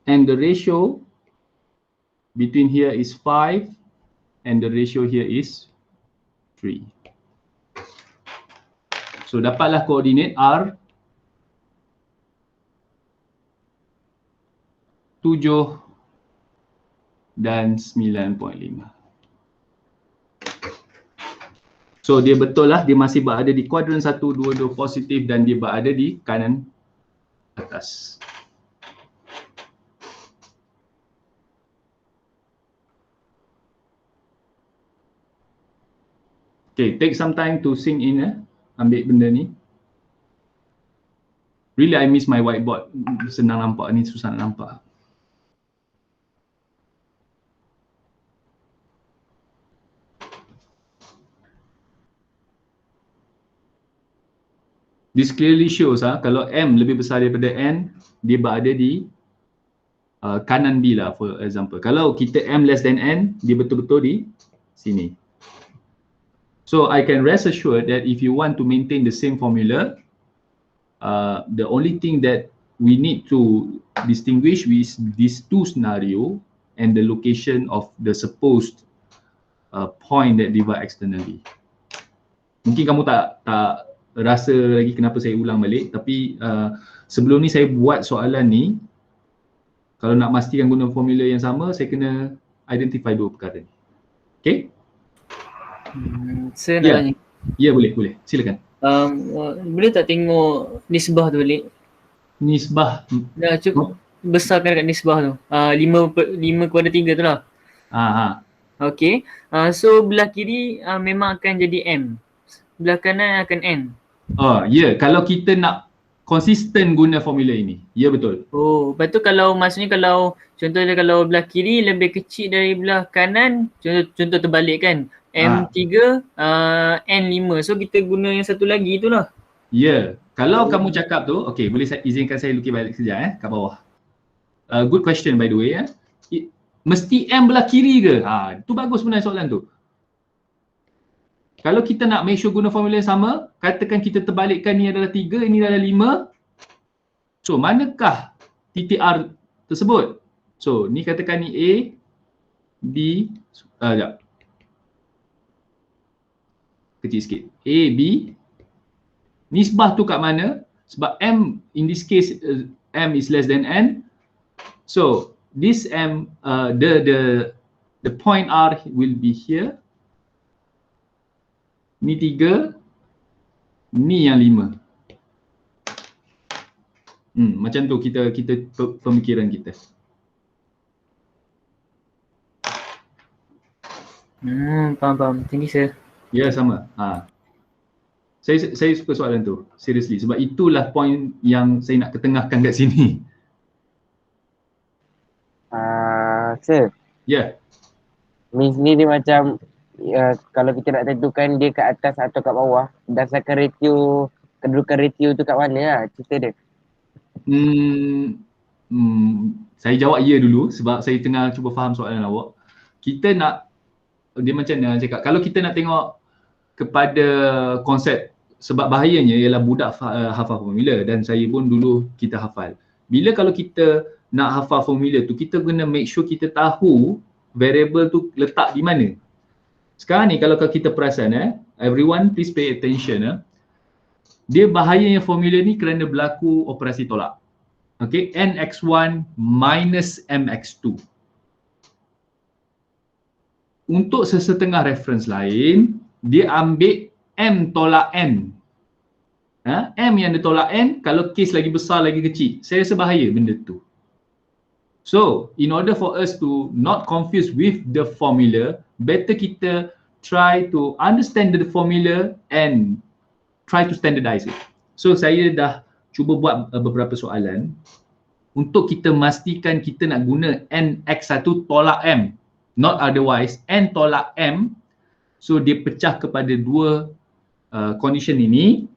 S1: And the ratio between here is 5 and the ratio here is 3. So dapatlah koordinat R 7 dan 9.5. So dia betul lah, dia masih berada di kuadran 1, 2, 2 positif dan dia berada di kanan atas. Okay, take some time to sink in ambil benda ni. Really I miss my whiteboard. Senang nampak ni, susah nak nampak. This clearly shows kalau M lebih besar daripada N, dia berada di kanan B lah, for example. Kalau kita M less than N, dia betul-betul di sini. So I can rest assured that if you want to maintain the same formula, the only thing that we need to distinguish with these two scenario and the location of the supposed point that divide externally. Mungkin kamu tak rasa lagi kenapa saya ulang balik, tapi sebelum ni saya buat soalan ni, kalau nak pastikan guna formula yang sama, saya kena identify dua perkara ni. Okay?
S5: Saya nak tanya.
S1: Ya, boleh. Silakan.
S5: Boleh tak tengok nisbah tu balik?
S1: Nisbah.
S5: Dah cukup besarkan dekat nisbah tu. 5/3 tu lah. Okay. So belah kiri memang akan jadi M. Belah kanan akan N.
S1: Kalau kita nak konsisten guna formula ini. Ya, betul.
S5: Oh, lepas tu maksudnya kalau contohnya kalau belah kiri lebih kecil dari belah kanan, contoh terbalik kan. M3, N5. So kita guna yang satu lagi itulah.
S1: Ya, kalau kamu cakap tu, okay, boleh izinkan saya lukis balik sekejap kat bawah. Good question by the way. Mesti M belah kiri ke? Tu bagus sebenarnya soalan tu. Kalau kita nak make sure guna formula yang sama, katakan kita terbalikkan ni adalah 3, ini adalah 5. So, manakah titik R tersebut? So, ni katakan ni A, B, sekejap. Kecil sikit. A, B. Nisbah tu kat mana? Sebab M, in this case, M is less than N. So, this M, the point R will be here. Ni 3, ni yang 5. Macam tu kita pemikiran kita.
S5: Faham. Thank you sir.
S1: Ya, sama. Saya suka soalan tu. Seriously, sebab itulah point yang saya nak ketengahkan kat sini.
S6: Sir,
S1: Ya.
S6: means ni dia macam kalau kita nak tentukan dia kat atas atau kat bawah berdasarkan ratio, kedudukan ratio tu kat mana lah cerita dia.
S1: Saya jawab ya dulu sebab saya tengah cuba faham soalan awak. Kita nak, dia macam mana cakap, kalau kita nak tengok kepada konsep, sebab bahayanya ialah budak hafal formula dan saya pun dulu kita hafal. Bila kalau kita nak hafal formula tu, kita kena make sure kita tahu variable tu letak di mana. Sekarang ni kalau kita perasan everyone please pay attention dia bahayanya formula ni kerana berlaku operasi tolak. Okay, nx1 minus mx2. Untuk sesetengah reference lain, dia ambil m tolak n. M yang dia tolak n, kalau case lagi besar lagi kecil. Saya rasa bahaya benda tu. So, in order for us to not confuse with the formula, better kita try to understand the formula and try to standardize it. So, saya dah cuba buat beberapa soalan untuk kita memastikan kita nak guna nx1 tolak m, not otherwise n tolak m. So dia pecah kepada dua condition ini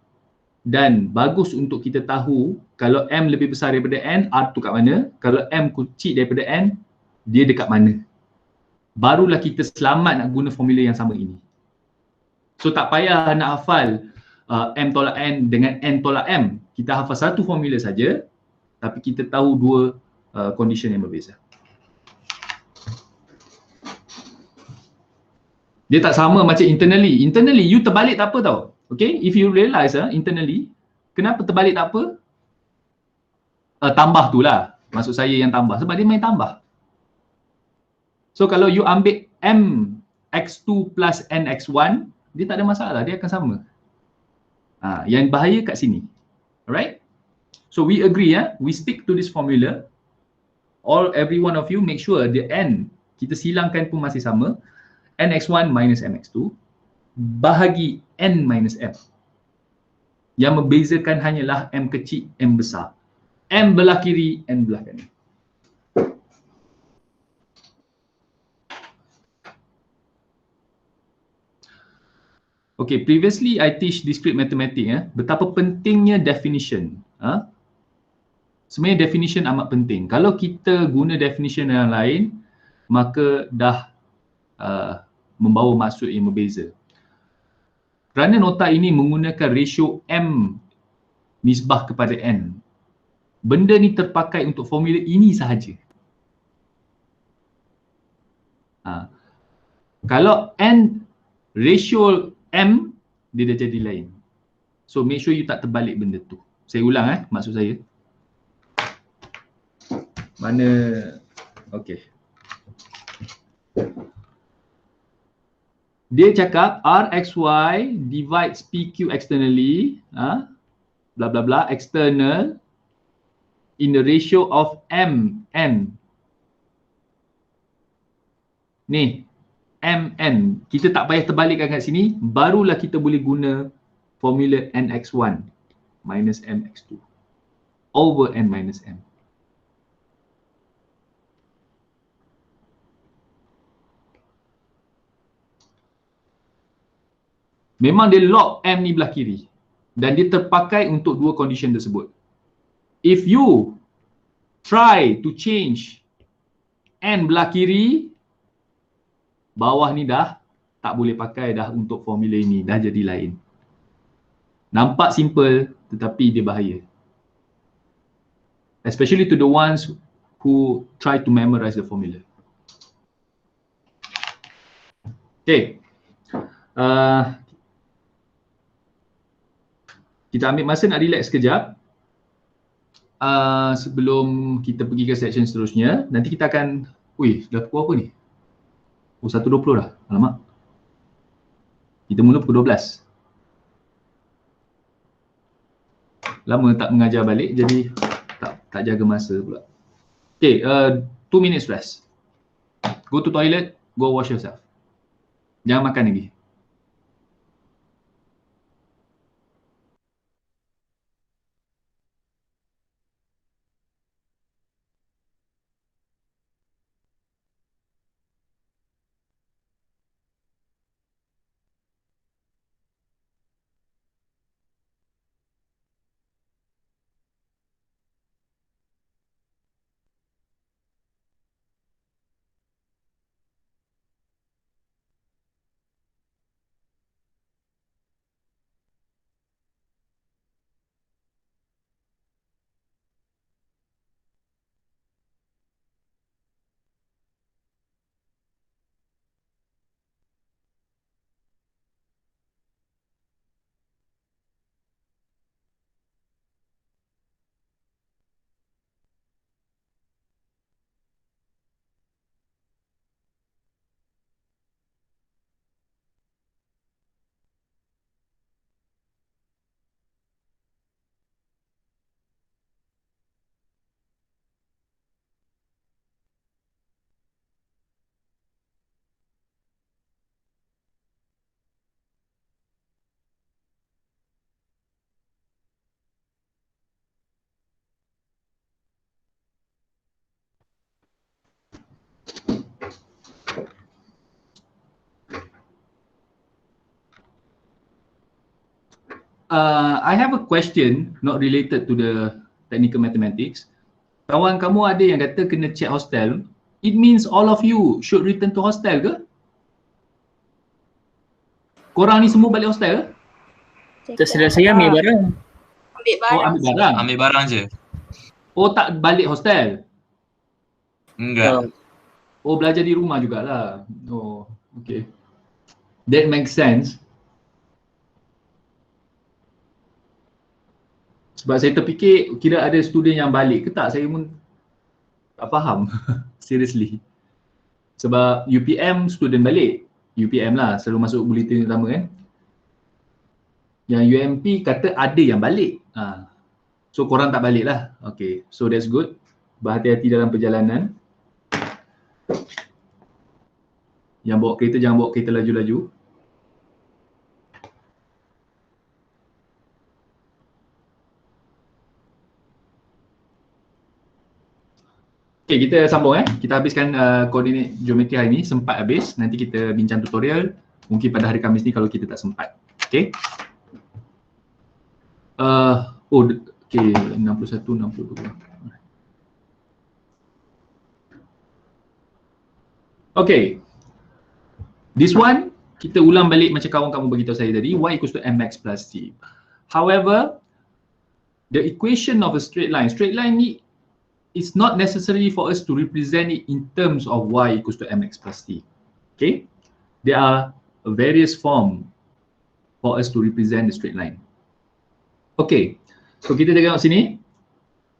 S1: dan bagus untuk kita tahu kalau m lebih besar daripada n, R tu kat mana, kalau m kecil daripada n, dia dekat mana. Barulah kita selamat nak guna formula yang sama ini. So tak payah nak hafal m tolak n dengan n tolak m. Kita hafal satu formula saja tapi kita tahu dua condition yang berbeza. Dia tak sama macam internally. Internally you terbalik tak apa tau. Okay, if you realise internally, kenapa terbalik tak apa? Tambah tu lah. Maksud saya yang tambah. Sebab dia main tambah. So kalau you ambil m x2 plus n x1, dia tak ada masalah. Dia akan sama. Yang bahaya kat sini. Alright? So we agree we stick to this formula. Every one of you make sure the n kita silangkan pun masih sama. nx1 minus mx2 bahagi n minus m. Yang membezakan hanyalah m kecil, m besar. M belah kiri, n belah kanan. Okay, previously I teach discrete mathematics betapa pentingnya definition. Sebenarnya definition amat penting. Kalau kita guna definition yang lain, maka dah membawa maksud yang berbeza. Kerana nota ini menggunakan ratio m nisbah kepada n, benda ni terpakai untuk formula ini sahaja. Kalau n ratio m, dia dah jadi lain. So make sure you tak terbalik benda tu. Saya ulang maksud saya. Mana, okay. Dia cakap Rxy divides PQ externally, bla bla bla, external in the ratio of mn. Ni, mn. Kita tak payah terbalikkan kat sini, barulah kita boleh guna formula nx1 minus mx2 over n minus m. Memang dia log m ni belah kiri dan dia terpakai untuk dua condition tersebut. If you try to change n belah kiri, bawah ni dah tak boleh pakai dah untuk formula ini, dah jadi lain. Nampak simple tetapi dia bahaya. Especially to the ones who try to memorize the formula. Okay. Kita ambil masa nak relax sekejap sebelum kita pergi ke section seterusnya. Nanti kita akan, dah pukul apa ni? 1.20 dah, alamak. Kita mula pukul 12. Lama tak mengajar balik, jadi Tak jaga masa pula. Okay, 2 minutes rest. Go to toilet, go wash yourself. Jangan makan lagi. I have a question not related to the technical mathematics. Kawan kamu ada yang kata kena check hostel. It means all of you should return to hostel ke? Korang ni semua balik hostel ke?
S5: Terserah saya ambil barang.
S3: Ambil
S1: Oh,
S3: barang.
S1: ambil barang.
S7: Ambil barang je.
S1: Oh, tak balik hostel.
S7: Enggak.
S1: Oh, belajar di rumah jugalah. Oh, okay. That makes sense. Sebab saya terfikir kira ada student yang balik ke tak, saya pun tak faham. Seriously. Sebab UPM student balik. UPM lah, selalu masuk bulletin utama kan. Yang UMP kata ada yang balik. So korang tak balik lah. Okay, so that's good. Berhati-hati dalam perjalanan. Yang bawa kereta, jangan bawa kereta laju-laju. Okay, kita sambung Kita habiskan koordinat geometri hari ni, sempat habis. Nanti kita bincang tutorial. Mungkin pada hari Khamis ni kalau kita tak sempat. Okay. Okay, 61, 62. Okay. This one, kita ulang balik macam kawan-kamu beritahu saya tadi, y equals to mx plus c. However, the equation of a straight line ni, it's not necessary for us to represent it in terms of y equals to mx plus c. Okay? There are various forms for us to represent the straight line. Okay, so kita tengok sini.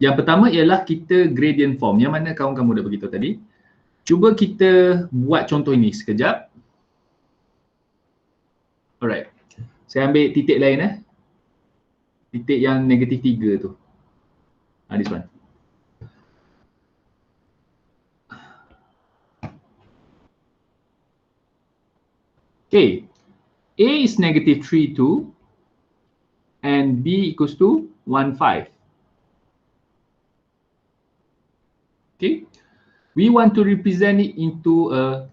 S1: Yang pertama ialah kita gradient form. Yang mana kawan-kamu dah beritahu tadi. Cuba kita buat contoh ini sekejap. Alright. Saya ambil titik lain Titik yang negatif 3 tu. This one. Okay. A is negative 3, 2 and B equals to 1, 5. Okay. We want to represent it into a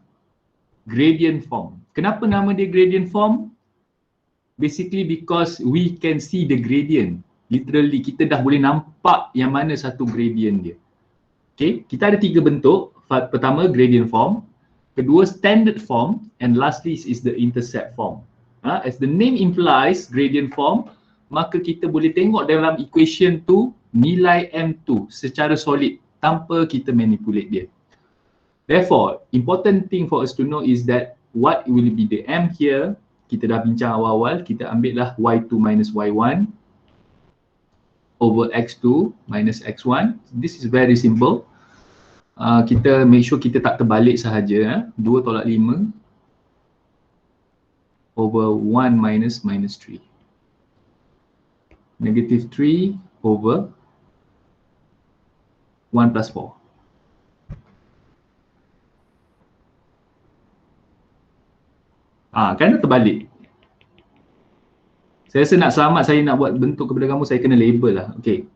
S1: gradient form. Kenapa nama dia gradient form? Basically because we can see the gradient. Literally kita dah boleh nampak yang mana satu gradient dia. Okay, kita ada 3 bentuk. Pertama gradient form, kedua standard form, and lastly is the intercept form. As the name implies, gradient form, maka kita boleh tengok dalam equation tu nilai M2 secara solid tanpa kita manipulate dia. Therefore, important thing for us to know is that what will be the M here, kita dah bincang awal-awal, kita ambil lah y2 minus y1 over x2 minus x1. This is very simple. Kita make sure kita tak terbalik sahaja. 2 tolak 5 over 1 minus 3. Negative 3 over 1 plus 4. Kan terbalik. Saya rasa nak selamat saya nak buat bentuk kepada kamu, saya kena label lah. Okay.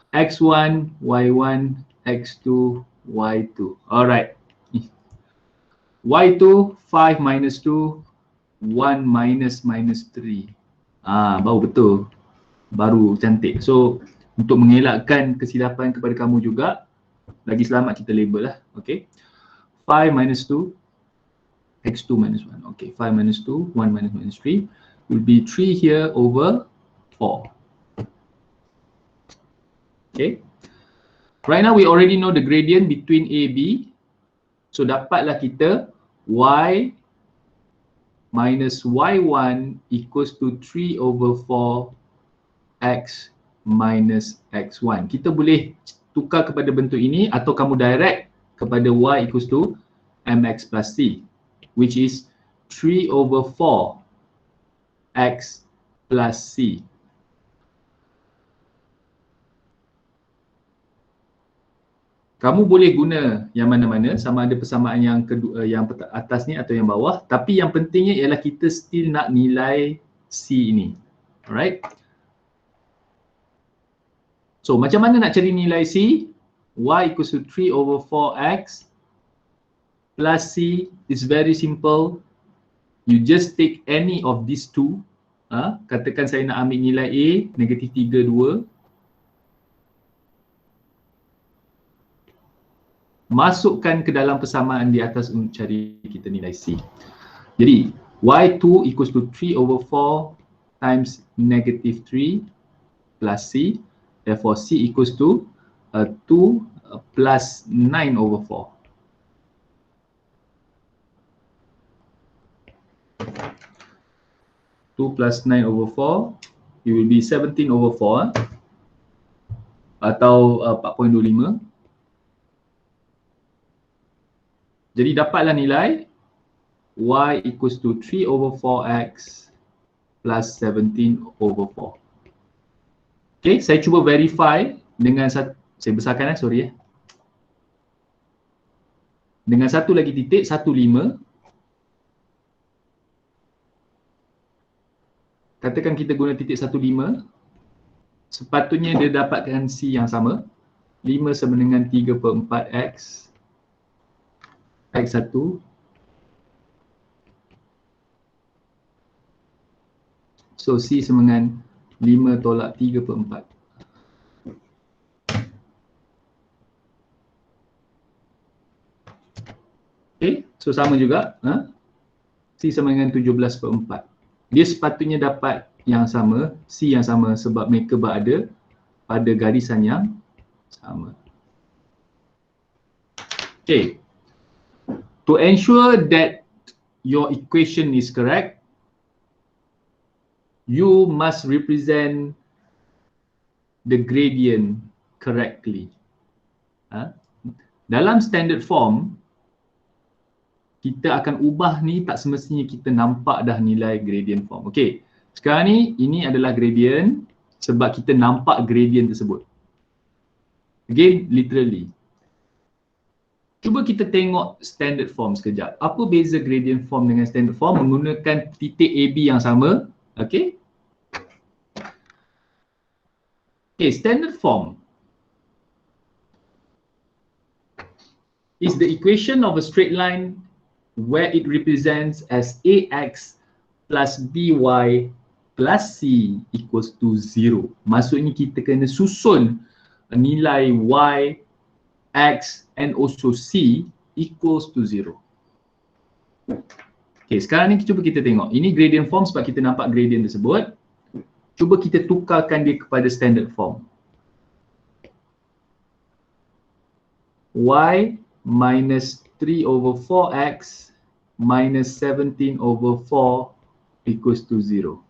S1: X1, Y1, X2, Y2. Alright. Y2, 5 minus 2, 1 minus 3. Baru betul. Baru cantik. So, untuk mengelakkan kesilapan kepada kamu juga, lagi selamat kita label lah. Okay. 5 minus 2, X2 minus 1. Okay, 5 minus 2, 1 minus 3 will be 3 here over 4. Okay. Right now we already know the gradient between A, B. So dapatlah kita Y minus Y1 equals to 3 over 4 X minus X1. Kita boleh tukar kepada bentuk ini atau kamu direct kepada Y equals to MX plus C, which is 3 over 4 X plus C. Kamu boleh guna yang mana-mana, sama ada persamaan yang kedua, yang atas ni atau yang bawah, tapi yang pentingnya ialah kita still nak nilai C ini. Alright. So macam mana nak cari nilai C? Y equals to 3 over 4X plus C is very simple. You just take any of these two. Katakan saya nak ambil nilai A, negatif 3, 2. Masukkan ke dalam persamaan di atas untuk cari kita nilai C. Jadi, Y2 equals to 3 over 4 times negative 3 plus C. Therefore, C equals to 2 plus 9 over 4. Plus 9 over 4, it will be 17 over 4 atau 4.25. Jadi dapatlah nilai Y equals to 3 over 4X plus 17 over 4. Okay, saya cuba verify dengan saya besarkan sorry. Dengan satu lagi titik, 15. Katakan kita guna titik 15, sepatutnya dia dapatkan C yang sama. 5 sama dengan 3/4X X1 so C sama dengan 5 tolak 3/4. Okay, so sama juga. C sama dengan 17/4. Dia sepatutnya dapat yang sama, C yang sama sebab mereka berada pada garisan yang sama. Okay. To ensure that your equation is correct, you must represent the gradient correctly. Dalam standard form, kita akan ubah ni, tak semestinya kita nampak dah nilai gradient form. Okey, sekarang ni ini adalah gradient sebab kita nampak gradient tersebut. Again, literally. Cuba kita tengok standard form sekejap. Apa beza gradient form dengan standard form? Menggunakan titik AB yang sama. Okey. Okay, standard form is the equation of a straight line where it represents as AX plus BY plus C equals to 0. Maksudnya kita kena susun nilai Y, X and also C equals to 0. Okay, sekarang ni cuba kita tengok. Ini gradient form sebab kita nampak gradient tersebut. Cuba kita tukarkan dia kepada standard form. Y minus 3 over 4X minus 17 over 4 equals to 0.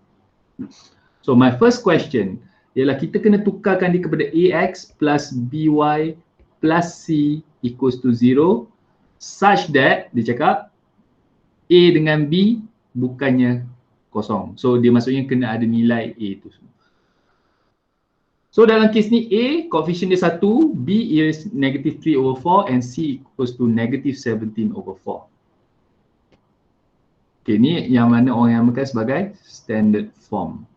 S1: So my first question ialah kita kena tukarkan dia kepada AX plus BY plus C equals to 0 such that dia cakap A dengan B bukannya kosong. So dia maksudnya kena ada nilai A tu. So So dalam kes ni A, coefficient dia 1, B is negative 3/4 and C equals to negative 17/4. Okay, ni yang mana orang namakan sebagai standard form.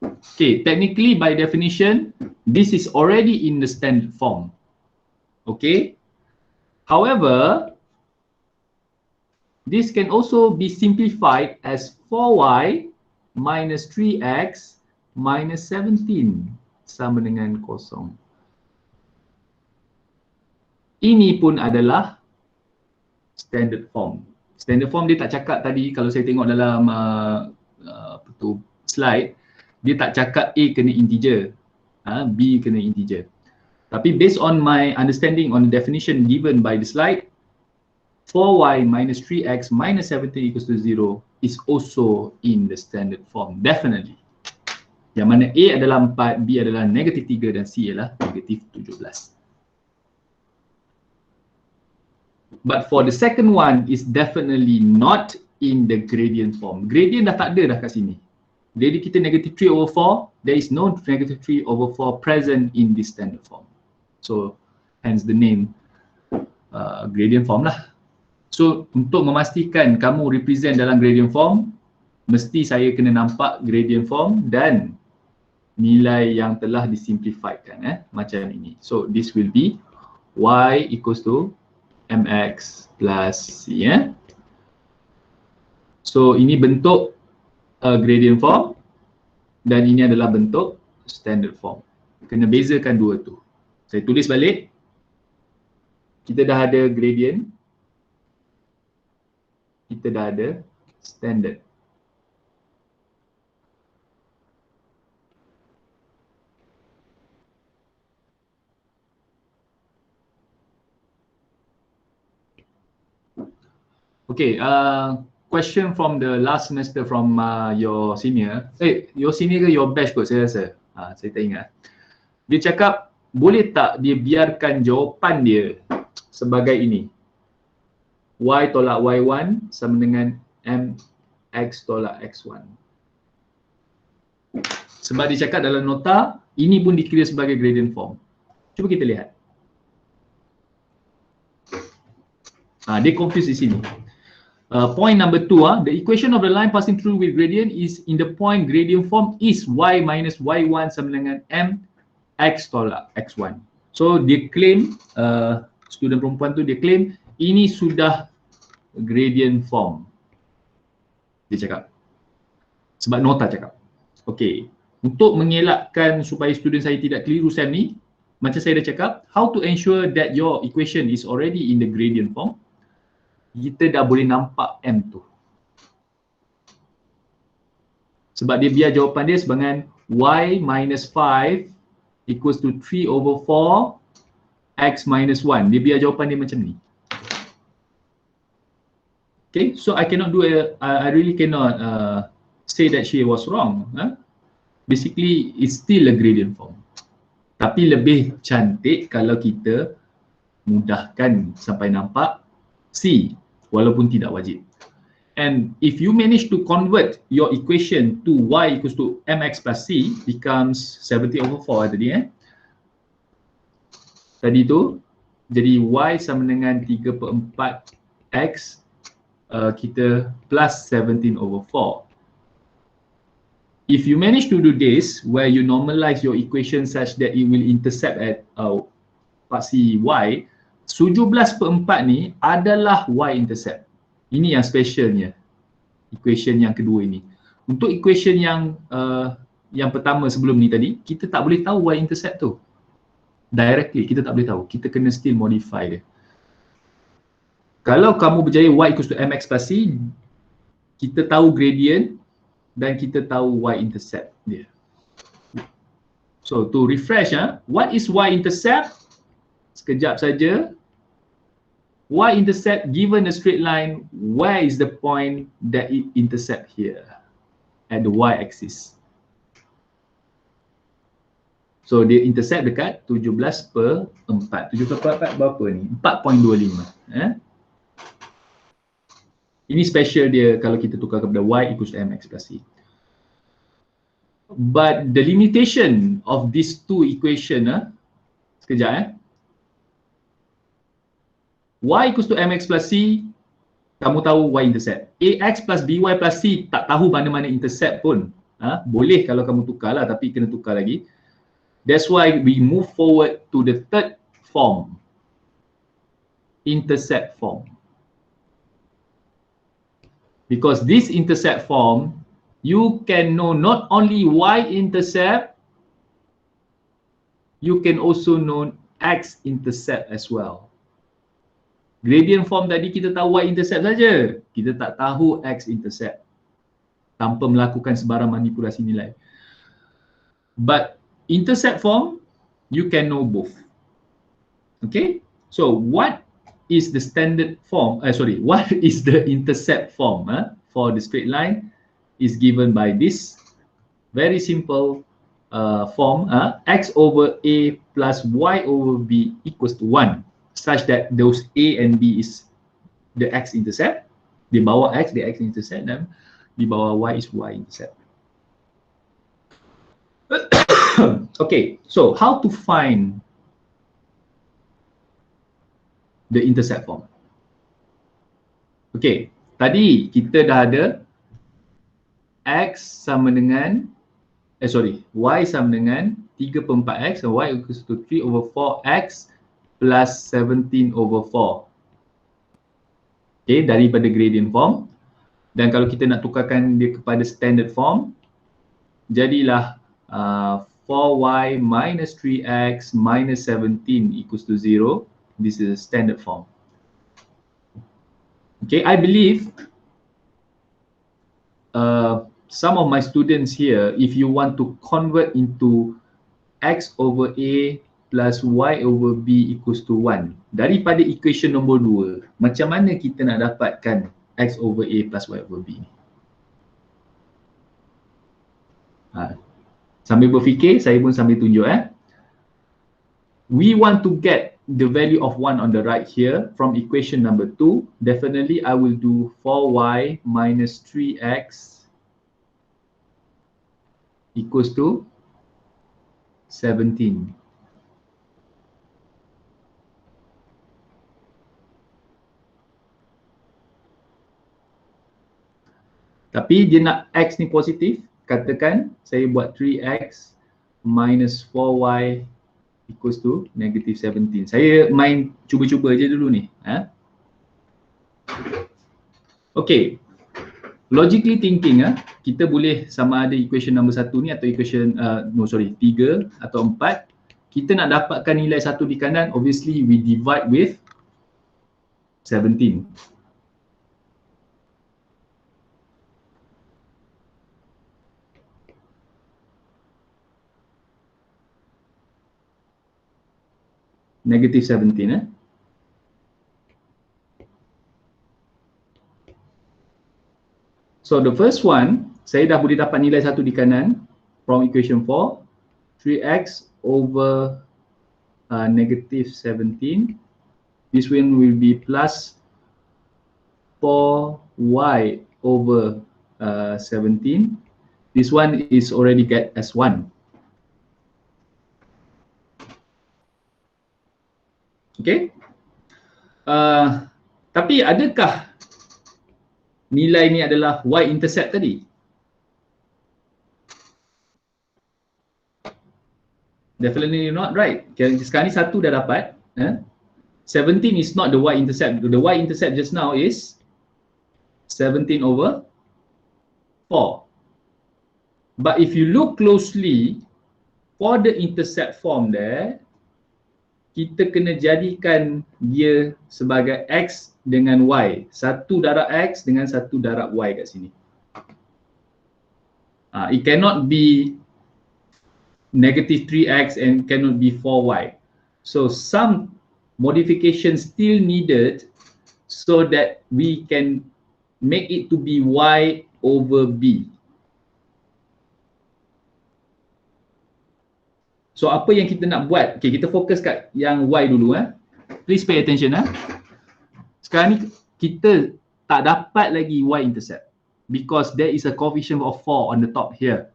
S1: Okay, technically by definition, this is already in the standard form. Okay. However, this can also be simplified as 4y minus 3x minus 17 sama dengan kosong. Ini pun adalah standard form. Standard form dia tak cakap tadi, kalau saya tengok dalam slide, dia tak cakap A kena integer, B kena integer. Tapi based on my understanding on the definition given by the slide, 4y minus 3x minus 17 equals to 0 is also in the standard form, definitely. Yang mana A adalah 4, B adalah negatif 3 dan C adalah negatif 17. But for the second one is definitely not in the gradient form. Gradient dah tak ada dah kat sini. Jadi kita negative 3/4, there is no negative 3/4 present in this standard form. So hence the name gradient form lah. So untuk memastikan kamu represent dalam gradient form, mesti saya kena nampak gradient form dan nilai yang telah disimplifiedkan macam ini. So this will be y equals to mx plus c. So ini bentuk gradient form dan ini adalah bentuk standard form. Kena bezakan dua tu. Saya tulis balik. Kita dah ada gradient. Kita dah ada standard. Okay, question from the last semester from your senior. Your senior ke your batch kot saya rasa. Saya tak ingat. Dia cakap, boleh tak dia biarkan jawapan dia sebagai ini. Y tolak Y1 sama dengan MX tolak X1. Sebab dia cakap dalam nota, ini pun dikira sebagai gradient form. Cuba kita lihat. Dia confuse di sini. Point number 2, the equation of the line passing through with gradient is in the point gradient form is y minus y1 sama dengan mx tolak x1. So dia claim, student perempuan tu dia claim ini sudah gradient form. Dia cakap. Sebab nota cakap. Okay. Untuk mengelakkan supaya student saya tidak keliru Sam ni, macam saya dah cakap, how to ensure that your equation is already in the gradient form. Kita dah boleh nampak M tu. Sebab dia biar jawapan dia sebagai y minus 5 equals to 3/4 x minus 1. Dia biar jawapan dia macam ni. Okay, so I cannot do I really cannot say that she was wrong. Basically, it's still a gradient form. Tapi lebih cantik kalau kita mudahkan sampai nampak C. Walaupun tidak wajib. And if you manage to convert your equation to y equals to mx plus c becomes 70/4 tadi Tadi tu jadi y sama dengan 3/4 x kita plus 17/4. If you manage to do this where you normalize your equation such that it will intercept at pasti y, 17/4 ni adalah y-intercept. Ini yang specialnya. Equation yang kedua ini. Untuk equation yang pertama sebelum ni tadi, kita tak boleh tahu y-intercept tu. Directly, kita tak boleh tahu. Kita kena still modify dia. Kalau kamu berjaya y equals to mx plus c, kita tahu gradient dan kita tahu y-intercept dia. So, to refresh, what is y-intercept? Sekejap saja. Y-intercept given a straight line, where is the point that it intercept here? At the y-axis. So dia intercept dekat 17/4. 17/4 berapa ni? 4.25. Ini special dia kalau kita tukar kepada y equals to mx plus c. But the limitation of these two equation, sekejap y equals to mx plus c, kamu tahu y intercept. Ax plus by plus c tak tahu mana-mana intercept pun. Boleh kalau kamu tukar lah, tapi kena tukar lagi. That's why we move forward to the third form, intercept form. Because this intercept form, you can know not only y-intercept, you can also know x-intercept as well. Gradient form tadi kita tahu y-intercept saja, kita tak tahu x-intercept tanpa melakukan sebarang manipulasi nilai. But intercept form, you can know both. Okay, so what is the standard form? What is the intercept form for the straight line? Is given by this very simple form, x over a plus y over b equals to 1, such that those a and b is the x-intercept. Di bawah x, the x-intercept, dan di bawah y is y-intercept. Okay, so how to find the intercept form? Okay, tadi kita dah ada x sama dengan y sama dengan 3/4x, and y equals to 3 over 4x plus 17 over 4. Okay, daripada gradient form. Dan kalau kita nak tukarkan dia kepada standard form, jadilah 4y minus 3x minus 17 equals to 0. This is a standard form. Okay, I believe some of my students here, if you want to convert into x over a plus y over b equals to 1, daripada equation nombor 2, macam mana kita nak dapatkan x over a plus y over b ni? Sambil berfikir, saya pun sambil tunjuk We want to get the value of 1 on the right here from equation number 2. Definitely I will do 4y minus 3x equals to 17. Tapi dia nak x ni positif, katakan saya buat 3x minus 4y equals to negative 17. Saya main cuba-cuba je dulu ni. Okay, logically thinking, kita boleh sama ada equation nombor 1 ni atau equation 3 atau 4. Kita nak dapatkan nilai 1 di kanan, obviously we divide with 17. Negative 17. So the first one, saya dah boleh dapat nilai 1 di kanan from equation 4. 3x over negative 17. This one will be plus 4y over 17. This one is already get as 1. Okay. Tapi adakah nilai ni adalah y-intercept tadi? Definitely not, right? Sekarang ni 1 dah dapat. 17 is not the y-intercept. The y-intercept just now is 17 over 4. But if you look closely, for the intercept form there, kita kena jadikan dia sebagai x dengan y. 1 darab x dengan 1 darab y kat sini. It cannot be negative 3x and cannot be 4y. So some modification still needed so that we can make it to be y over b. So apa yang kita nak buat? Okay, kita fokus kat yang y dulu. Please pay attention. Sekarang ni kita tak dapat lagi y-intercept because there is a coefficient of 4 on the top here.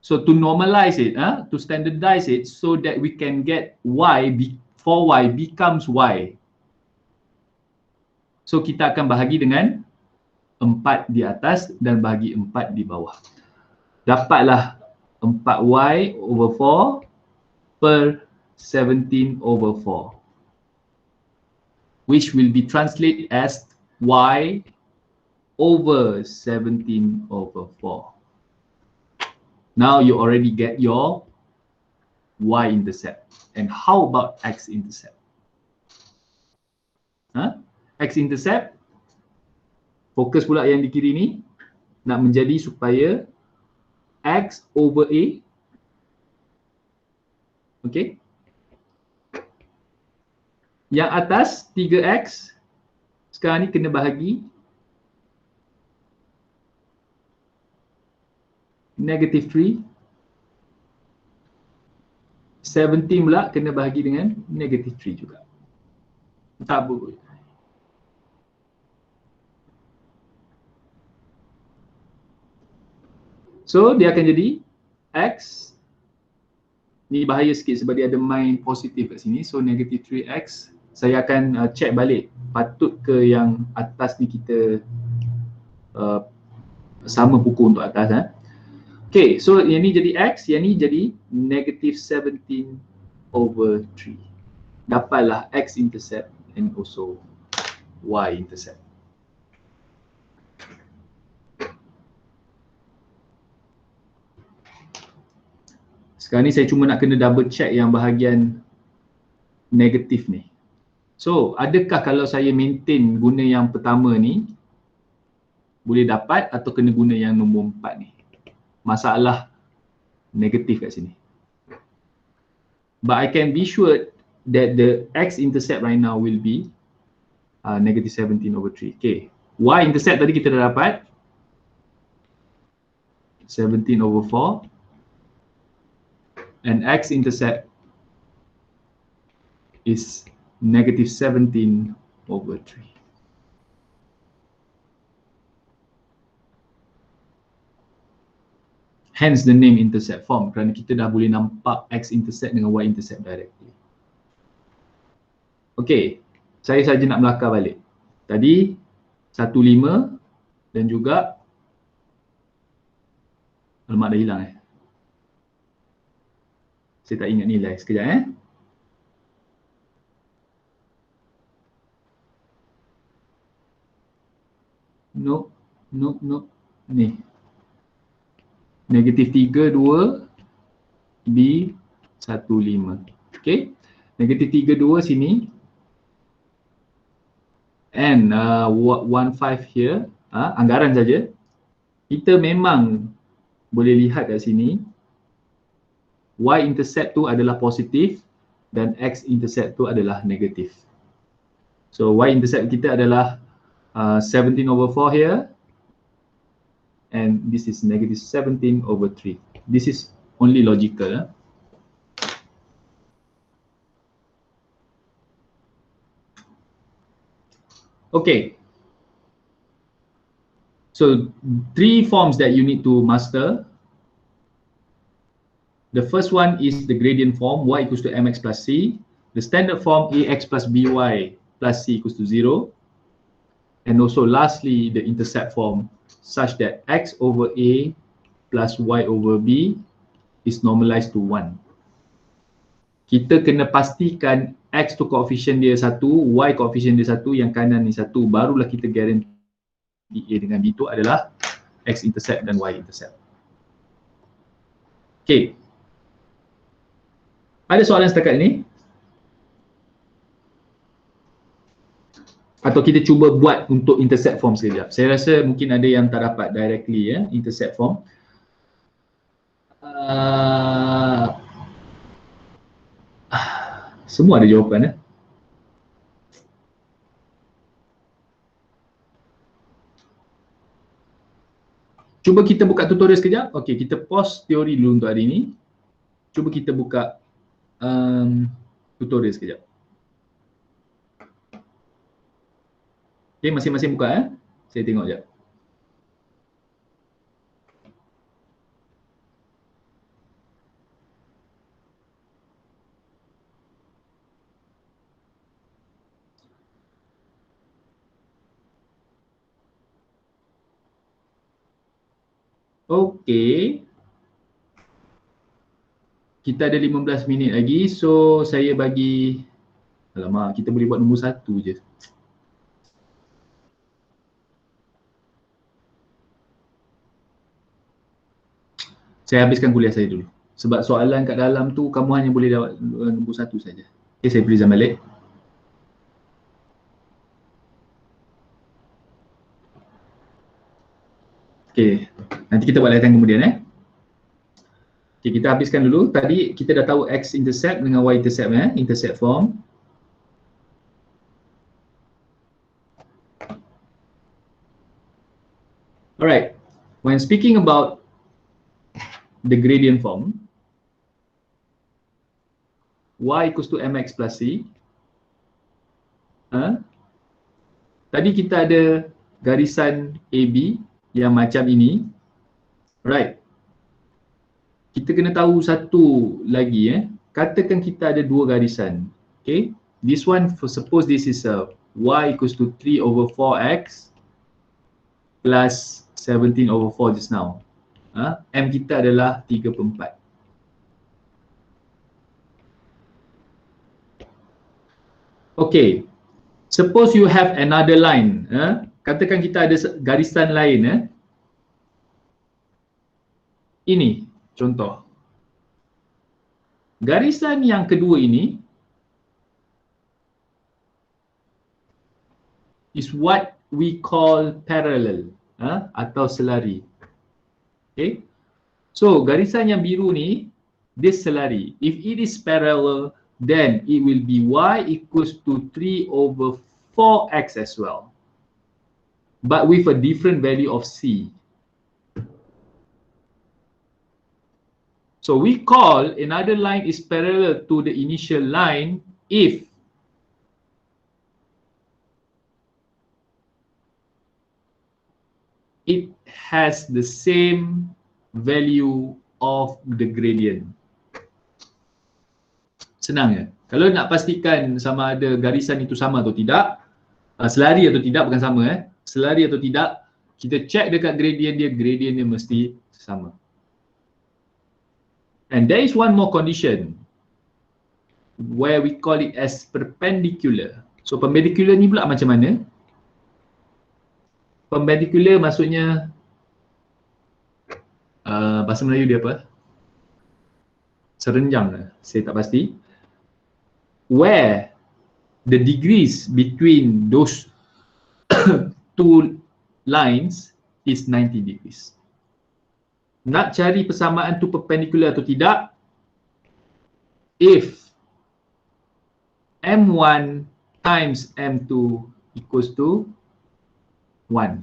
S1: So to normalize it, to standardize it so that we can get y, 4y becomes y. So kita akan bahagi dengan 4 di atas dan bahagi 4 di bawah. Dapatlah 4y over 4 per 17 over 4. Which will be translated as y over 17 over 4. Now you already get your y-intercept. And how about x-intercept? X-intercept, fokus pula yang di kiri ni, nak menjadi supaya x over a, okay, yang atas 3x sekarang ni kena bahagi negative 3, 17 pula kena bahagi dengan negative 3 juga. Tak boleh. So dia akan jadi x, ni bahaya sikit sebab dia ada main positif kat sini, so negative 3x. Saya akan check balik patut ke yang atas ni kita sama pukul untuk atas. Okay, so yang ni jadi x, yang ni jadi negative 17 over 3. Dapatlah x-intercept and also y-intercept. Sekarang ni saya cuma nak kena double check yang bahagian negatif ni. So, adakah kalau saya maintain guna yang pertama ni boleh dapat atau kena guna yang nombor 4 ni? Masalah negatif kat sini. But I can be sure that the x-intercept right now will be negative 17 over 3. Okay, y-intercept tadi kita dah dapat 17 over 4. And x-intercept is negative 17 over 3. Hence the name intercept form, kerana kita dah boleh nampak x-intercept dengan y-intercept directly. Okay, saya saja nak melakar balik. Tadi 15 dan juga alamak dah hilang Saya tak ingat nilai, sekejap No, ni negatif 3, 2, B, 1, 5. Okay, negatif 3, 2 sini and 1, 5 here, anggaran saja. Kita memang boleh lihat kat sini y-intercept tu adalah positif dan x-intercept tu adalah negatif. So y-intercept kita adalah 17 over 4 here and this is negative 17 over 3. This is only logical. Okay. So 3 forms that you need to master. The first one is the gradient form, y equals to mx plus c. The standard form, ax plus by plus c equals to 0. And also lastly, the intercept form such that x over a plus y over b is normalized to 1. Kita kena pastikan x tu koefisien dia 1, y koefisien dia 1, yang kanan ni 1, barulah kita guarantee a dengan b tu adalah x-intercept dan y-intercept. Okay. Ada soalan setakat ini? Atau kita cuba buat untuk intercept form sekejap. Saya rasa mungkin ada yang tak dapat directly intercept form. Semua ada jawapan Cuba kita buka tutorial sekejap. Okey, kita pause teori dulu untuk hari ini. Cuba kita buka tutorial sekejap. Okay, masing-masing buka Saya tengok sekejap. Okay. Kita ada 15 minit lagi. So saya bagi, alamak, kita boleh buat nombor 1 je. Saya habiskan kuliah saya dulu. Sebab soalan kat dalam tu kamu hanya boleh dapat nombor 1 saja. Okay, saya present balik. Okay, nanti kita buat latihan kemudian Okay, kita habiskan dulu. Tadi kita dah tahu X intercept dengan Y intercept intercept form. Alright, when speaking about the gradient form, Y equals to mx plus c. Tadi kita ada garisan AB yang macam ini. Right. Kita kena tahu satu lagi Katakan kita ada dua garisan. Okay. This one, suppose this is a Y equals to 3 over 4x plus 17 over 4 just now. M kita adalah 3/4. Okay. Suppose you have another line. Katakan kita ada garisan lain. Ini contoh. Garisan yang kedua ini is what we call parallel atau selari. Okay. So garisan yang biru ni dia selari. If it is parallel, then it will be Y equals to 3 over 4x as well, but with a different value of C. So we call another line is parallel to the initial line if it has the same value of the gradient. Senang ya? Kalau nak pastikan sama ada garisan itu sama atau tidak, selari atau tidak, bukan sama selari atau tidak, kita check dekat gradient dia mesti sama. And there is one more condition where we call it as perpendicular. So perpendicular ni pula macam mana? Perpendicular maksudnya bahasa Melayu dia apa? Serenjang lah, saya tak pasti. Where the degrees between those two lines is 90 degrees. Nak cari persamaan tu perpendicular atau tidak, if M1 times M2 equals to 1.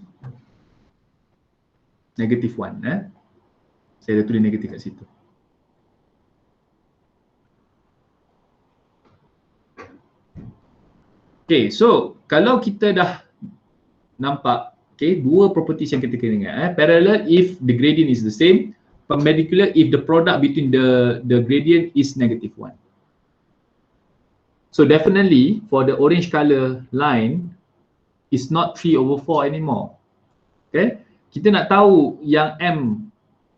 S1: Negative 1. Saya dah tulis negatif kat situ. Okay, so kalau kita dah nampak dua properties yang kita kena ingat. Parallel if the gradient is the same, perpendicular if the product between the gradient is negative 1. So definitely for the orange color line is not 3 over 4 anymore. Okay, kita nak tahu yang M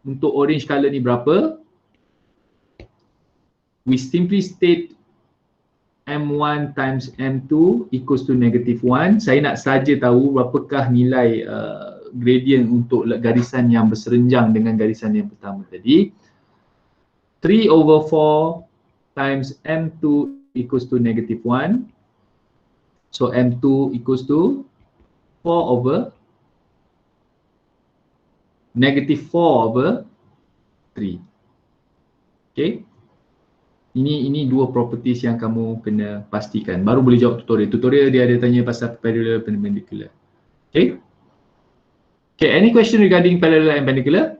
S1: untuk orange color ni berapa. We simply state M1 times M2 equals to negative 1. Saya nak saja tahu berapakah nilai gradient untuk garisan yang berserenjang dengan garisan yang pertama tadi. 3 over 4 times M2 equals to negative 1. So M2 equals to 4 over negative 4 over 3. Okay. Ini dua properties yang kamu kena pastikan. Baru boleh jawab tutorial. Tutorial dia ada tanya pasal parallel and perpendicular. Okay. Okay, any question regarding parallel and perpendicular?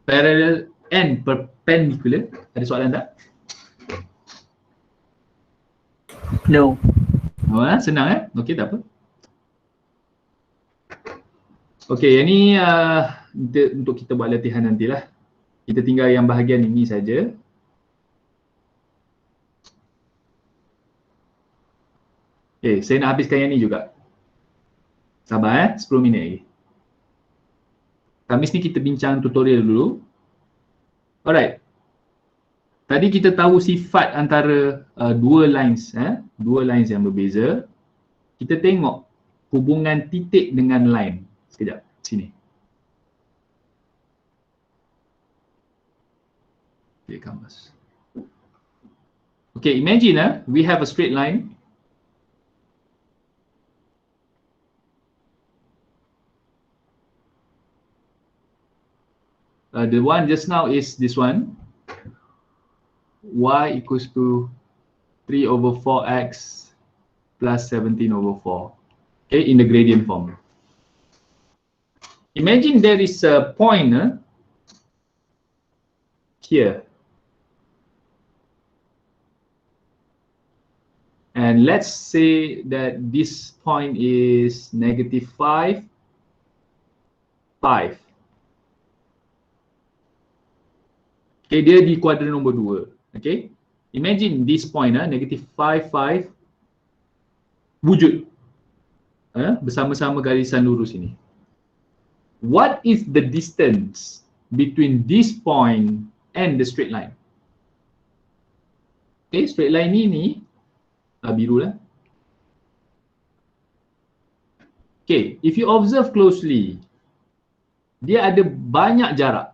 S1: Parallel and perpendicular. Ada soalan tak?
S5: No.
S1: Senang Okay, tak apa. Okay, yang ni untuk kita buat latihan nantilah. Kita tinggal yang bahagian ini saja. Okay, saya nak habiskan yang ni juga. Sabar 10 minit lagi. Khamis ni kita bincang tutorial dulu. Alright. Tadi kita tahu sifat antara dua lines yang berbeza. Kita tengok hubungan titik dengan line. Sekejap, sini. Okay, canvas. Okay, imagine we have a straight line. The one just now is this one. Y equals to 3 over 4x plus 17 over 4. Okay, in the gradient form. Imagine there is a point here. And let's say that this point is negative 5, 5. Okay, dia di kuadran nombor 2. Okay, imagine this point negative 5, 5 wujud bersama-sama garisan lurus ini. What is the distance between this point and the straight line? Okay, straight line ini biru lah. Okay, if you observe closely, dia ada banyak jarak.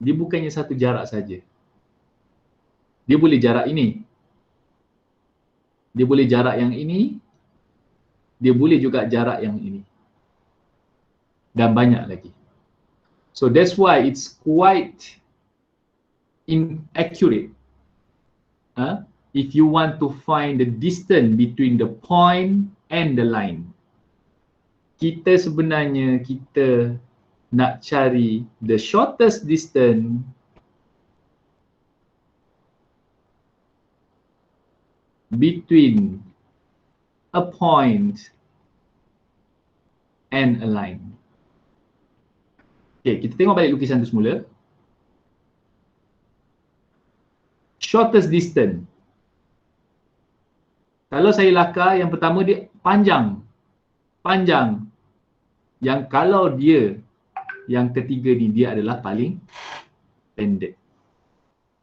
S1: Dia bukannya satu jarak saja. Dia boleh jarak ini. Dia boleh jarak yang ini. Dia boleh juga jarak yang ini. Dan banyak lagi. So that's why it's quite inaccurate. If you want to find the distance between the point and the line. Kita sebenarnya nak cari the shortest distance between a point and a line. Okay, kita tengok balik lukisan tu semula. Shortest distance. Kalau saya lakar, yang pertama dia panjang. Panjang. Yang kalau dia yang ketiga ni dia adalah paling pendek.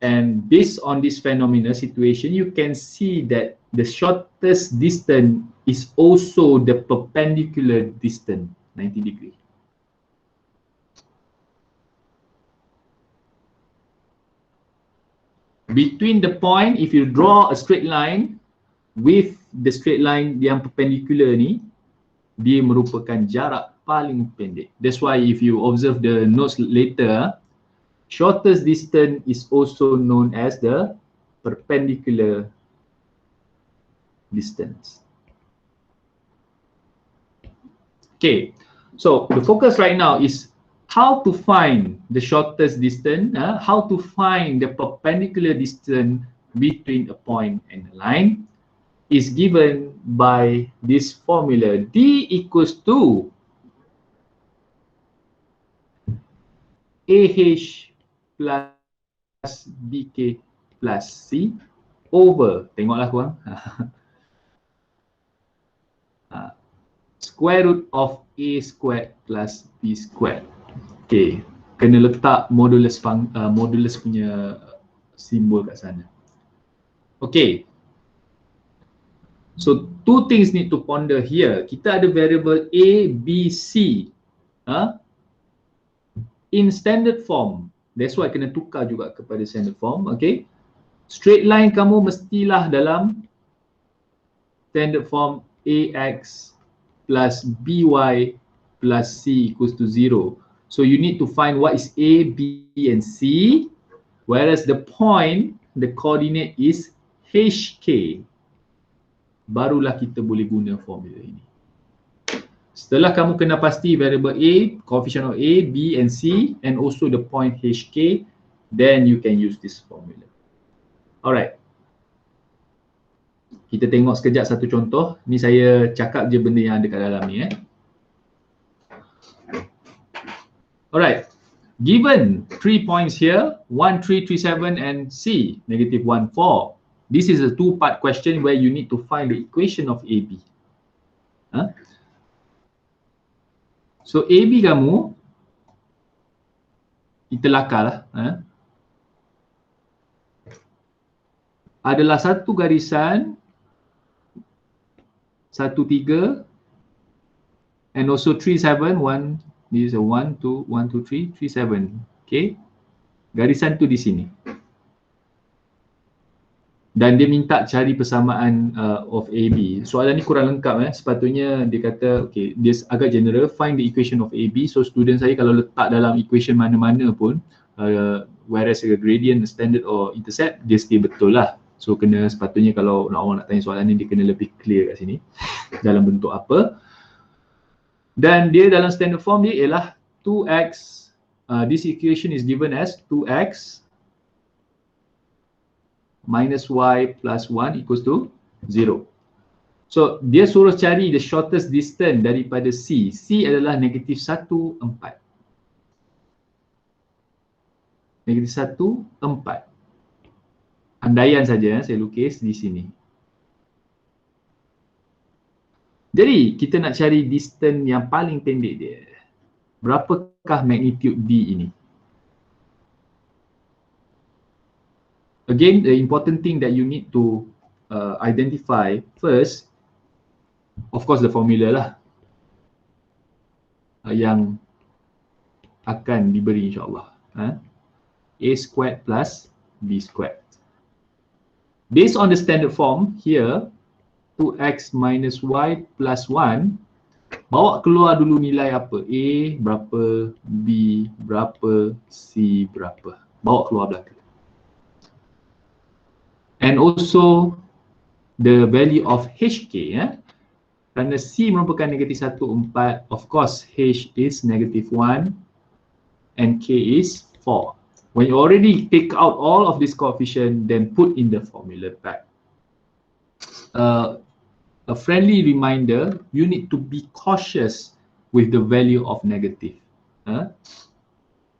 S1: And based on this phenomena situation, you can see that the shortest distance is also the perpendicular distance, 90 degree. Between the point, if you draw a straight line with the straight line yang perpendicular ni, dia merupakan jarak paling pendek. That's why if you observe the notes later, shortest distance is also known as the perpendicular distance. Okay, so the focus right now is how to find the shortest distance, how to find the perpendicular distance between a point and a line is given by this formula. D equals to AH plus BK plus C over, tengoklah korang, square root of A squared plus B squared. Okay, kena letak modulus punya simbol kat sana. Okay, so two things need to ponder here. Kita ada variable A, B, C. In standard form, that's why kena tukar juga kepada standard form. Okay, straight line kamu mestilah dalam standard form AX plus BY plus C equals to 0. So you need to find what is A, B and C, whereas the point, the coordinate is HK. Barulah kita boleh guna formula ini. Setelah kamu kena pasti variable A, coefficient of A, B and C and also the point HK, then you can use this formula. Alright. Kita tengok sekejap satu contoh. Ni saya cakap je benda yang ada kat dalam ni. Alright. Given 3 points here, 1, 3, 3, 7 and C, negative 1, 4. This is a two-part question where you need to find the equation of AB. So AB kamu kita lakar lah. Adalah satu garisan 13 and also 37. This is a 1, 2, 1, 2, 3, 37. Okay. Garisan tu di sini. Dan dia minta cari persamaan of AB. Soalan ni kurang lengkap. Sepatutnya dia kata, okay, dia agak general, find the equation of AB. So student saya kalau letak dalam equation mana-mana pun, whereas a gradient, standard or intercept, dia still betul lah. So kena sepatutnya kalau orang nak tanya soalan ni, dia kena lebih clear kat sini. Dalam bentuk apa. Dan dia dalam standard form dia ialah 2x, this equation is given as 2x minus y plus 1 equals to 0. So dia suruh cari the shortest distance daripada C. C adalah negatif 1, 4. Negatif 1, 4. Andaian saja saya lukis di sini. Jadi kita nak cari distance yang paling pendek dia. Berapakah magnitude D ini? Again, the important thing that you need to identify first, of course the formula lah yang akan diberi insyaAllah. A squared plus B squared. Based on the standard form here, 2x minus y plus 1, bawa keluar dulu nilai apa? A berapa, B berapa, C berapa. Bawa keluar belakang. And also the value of HK. Kerana C merupakan negatif 1, 4, of course H is negative 1 and K is 4. When you already take out all of this coefficient, then put in the formula back. A friendly reminder, you need to be cautious with the value of negative.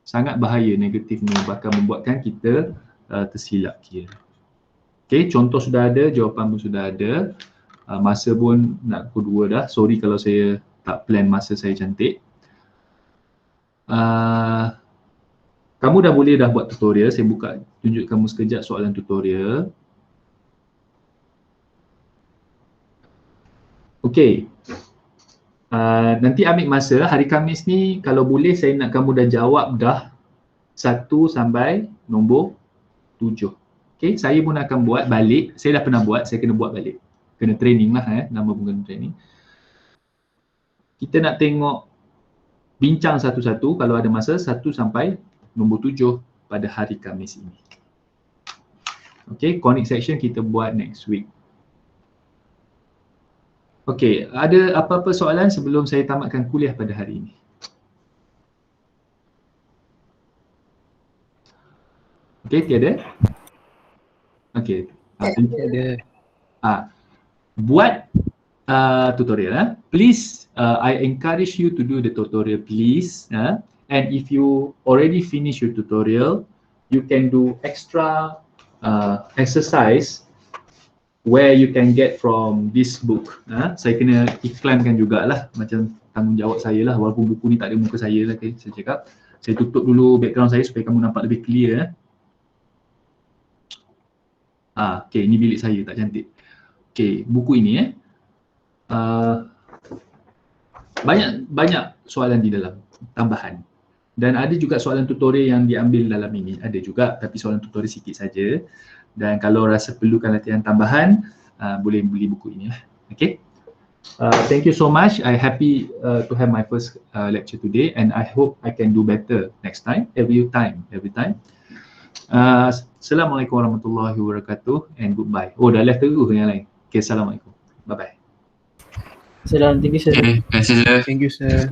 S1: Sangat bahaya negatif ni, bahkan membuatkan kita tersilap kira. Okay, contoh sudah ada, jawapan pun sudah ada. Masa pun nak pukul 2 dah. Sorry kalau saya tak plan masa saya cantik. Kamu dah boleh dah buat tutorial. Saya buka, tunjuk kamu sekejap soalan tutorial. Okay. Nanti ambil masa, hari Khamis ni kalau boleh saya nak kamu dah jawab dah 1 sampai nombor 7. Okay, saya pun akan buat balik. Saya dah pernah buat, saya kena buat balik. Kena training lah, nama pun kena training. Kita nak tengok bincang satu-satu kalau ada masa 1 sampai nombor 7 pada hari Khamis ini. Okay, conic section kita buat next week. Okay, ada apa-apa soalan sebelum saya tamatkan kuliah pada hari ini? Okay, tiada? Okay. Buat tutorial. Please, I encourage you to do the tutorial, please. And if you already finish your tutorial, you can do extra exercise where you can get from this book. Saya kena iklankan jugalah, macam tanggungjawab saya lah, walaupun buku ni tak ada muka saya lah. Okay, saya cakap, saya tutup dulu background saya supaya kamu nampak lebih clear. Okay, ini bilik saya, tak cantik. Okay, buku ini banyak soalan di dalam, tambahan. Dan ada juga soalan tutorial yang diambil dalam ini, ada juga, tapi soalan tutorial sikit saja. Dan kalau rasa perlukan latihan tambahan, boleh beli buku ini lah. Okay. Thank you so much. I happy to have my first lecture today, and I hope I can do better next time, every time. Assalamualaikum warahmatullahi wabarakatuh and goodbye. Oh, dah left terus yang lain. Okay, assalamualaikum. Bye bye.
S5: Salam, thank you sir.
S7: Okay, terima kasih sir.
S4: Thank you sir.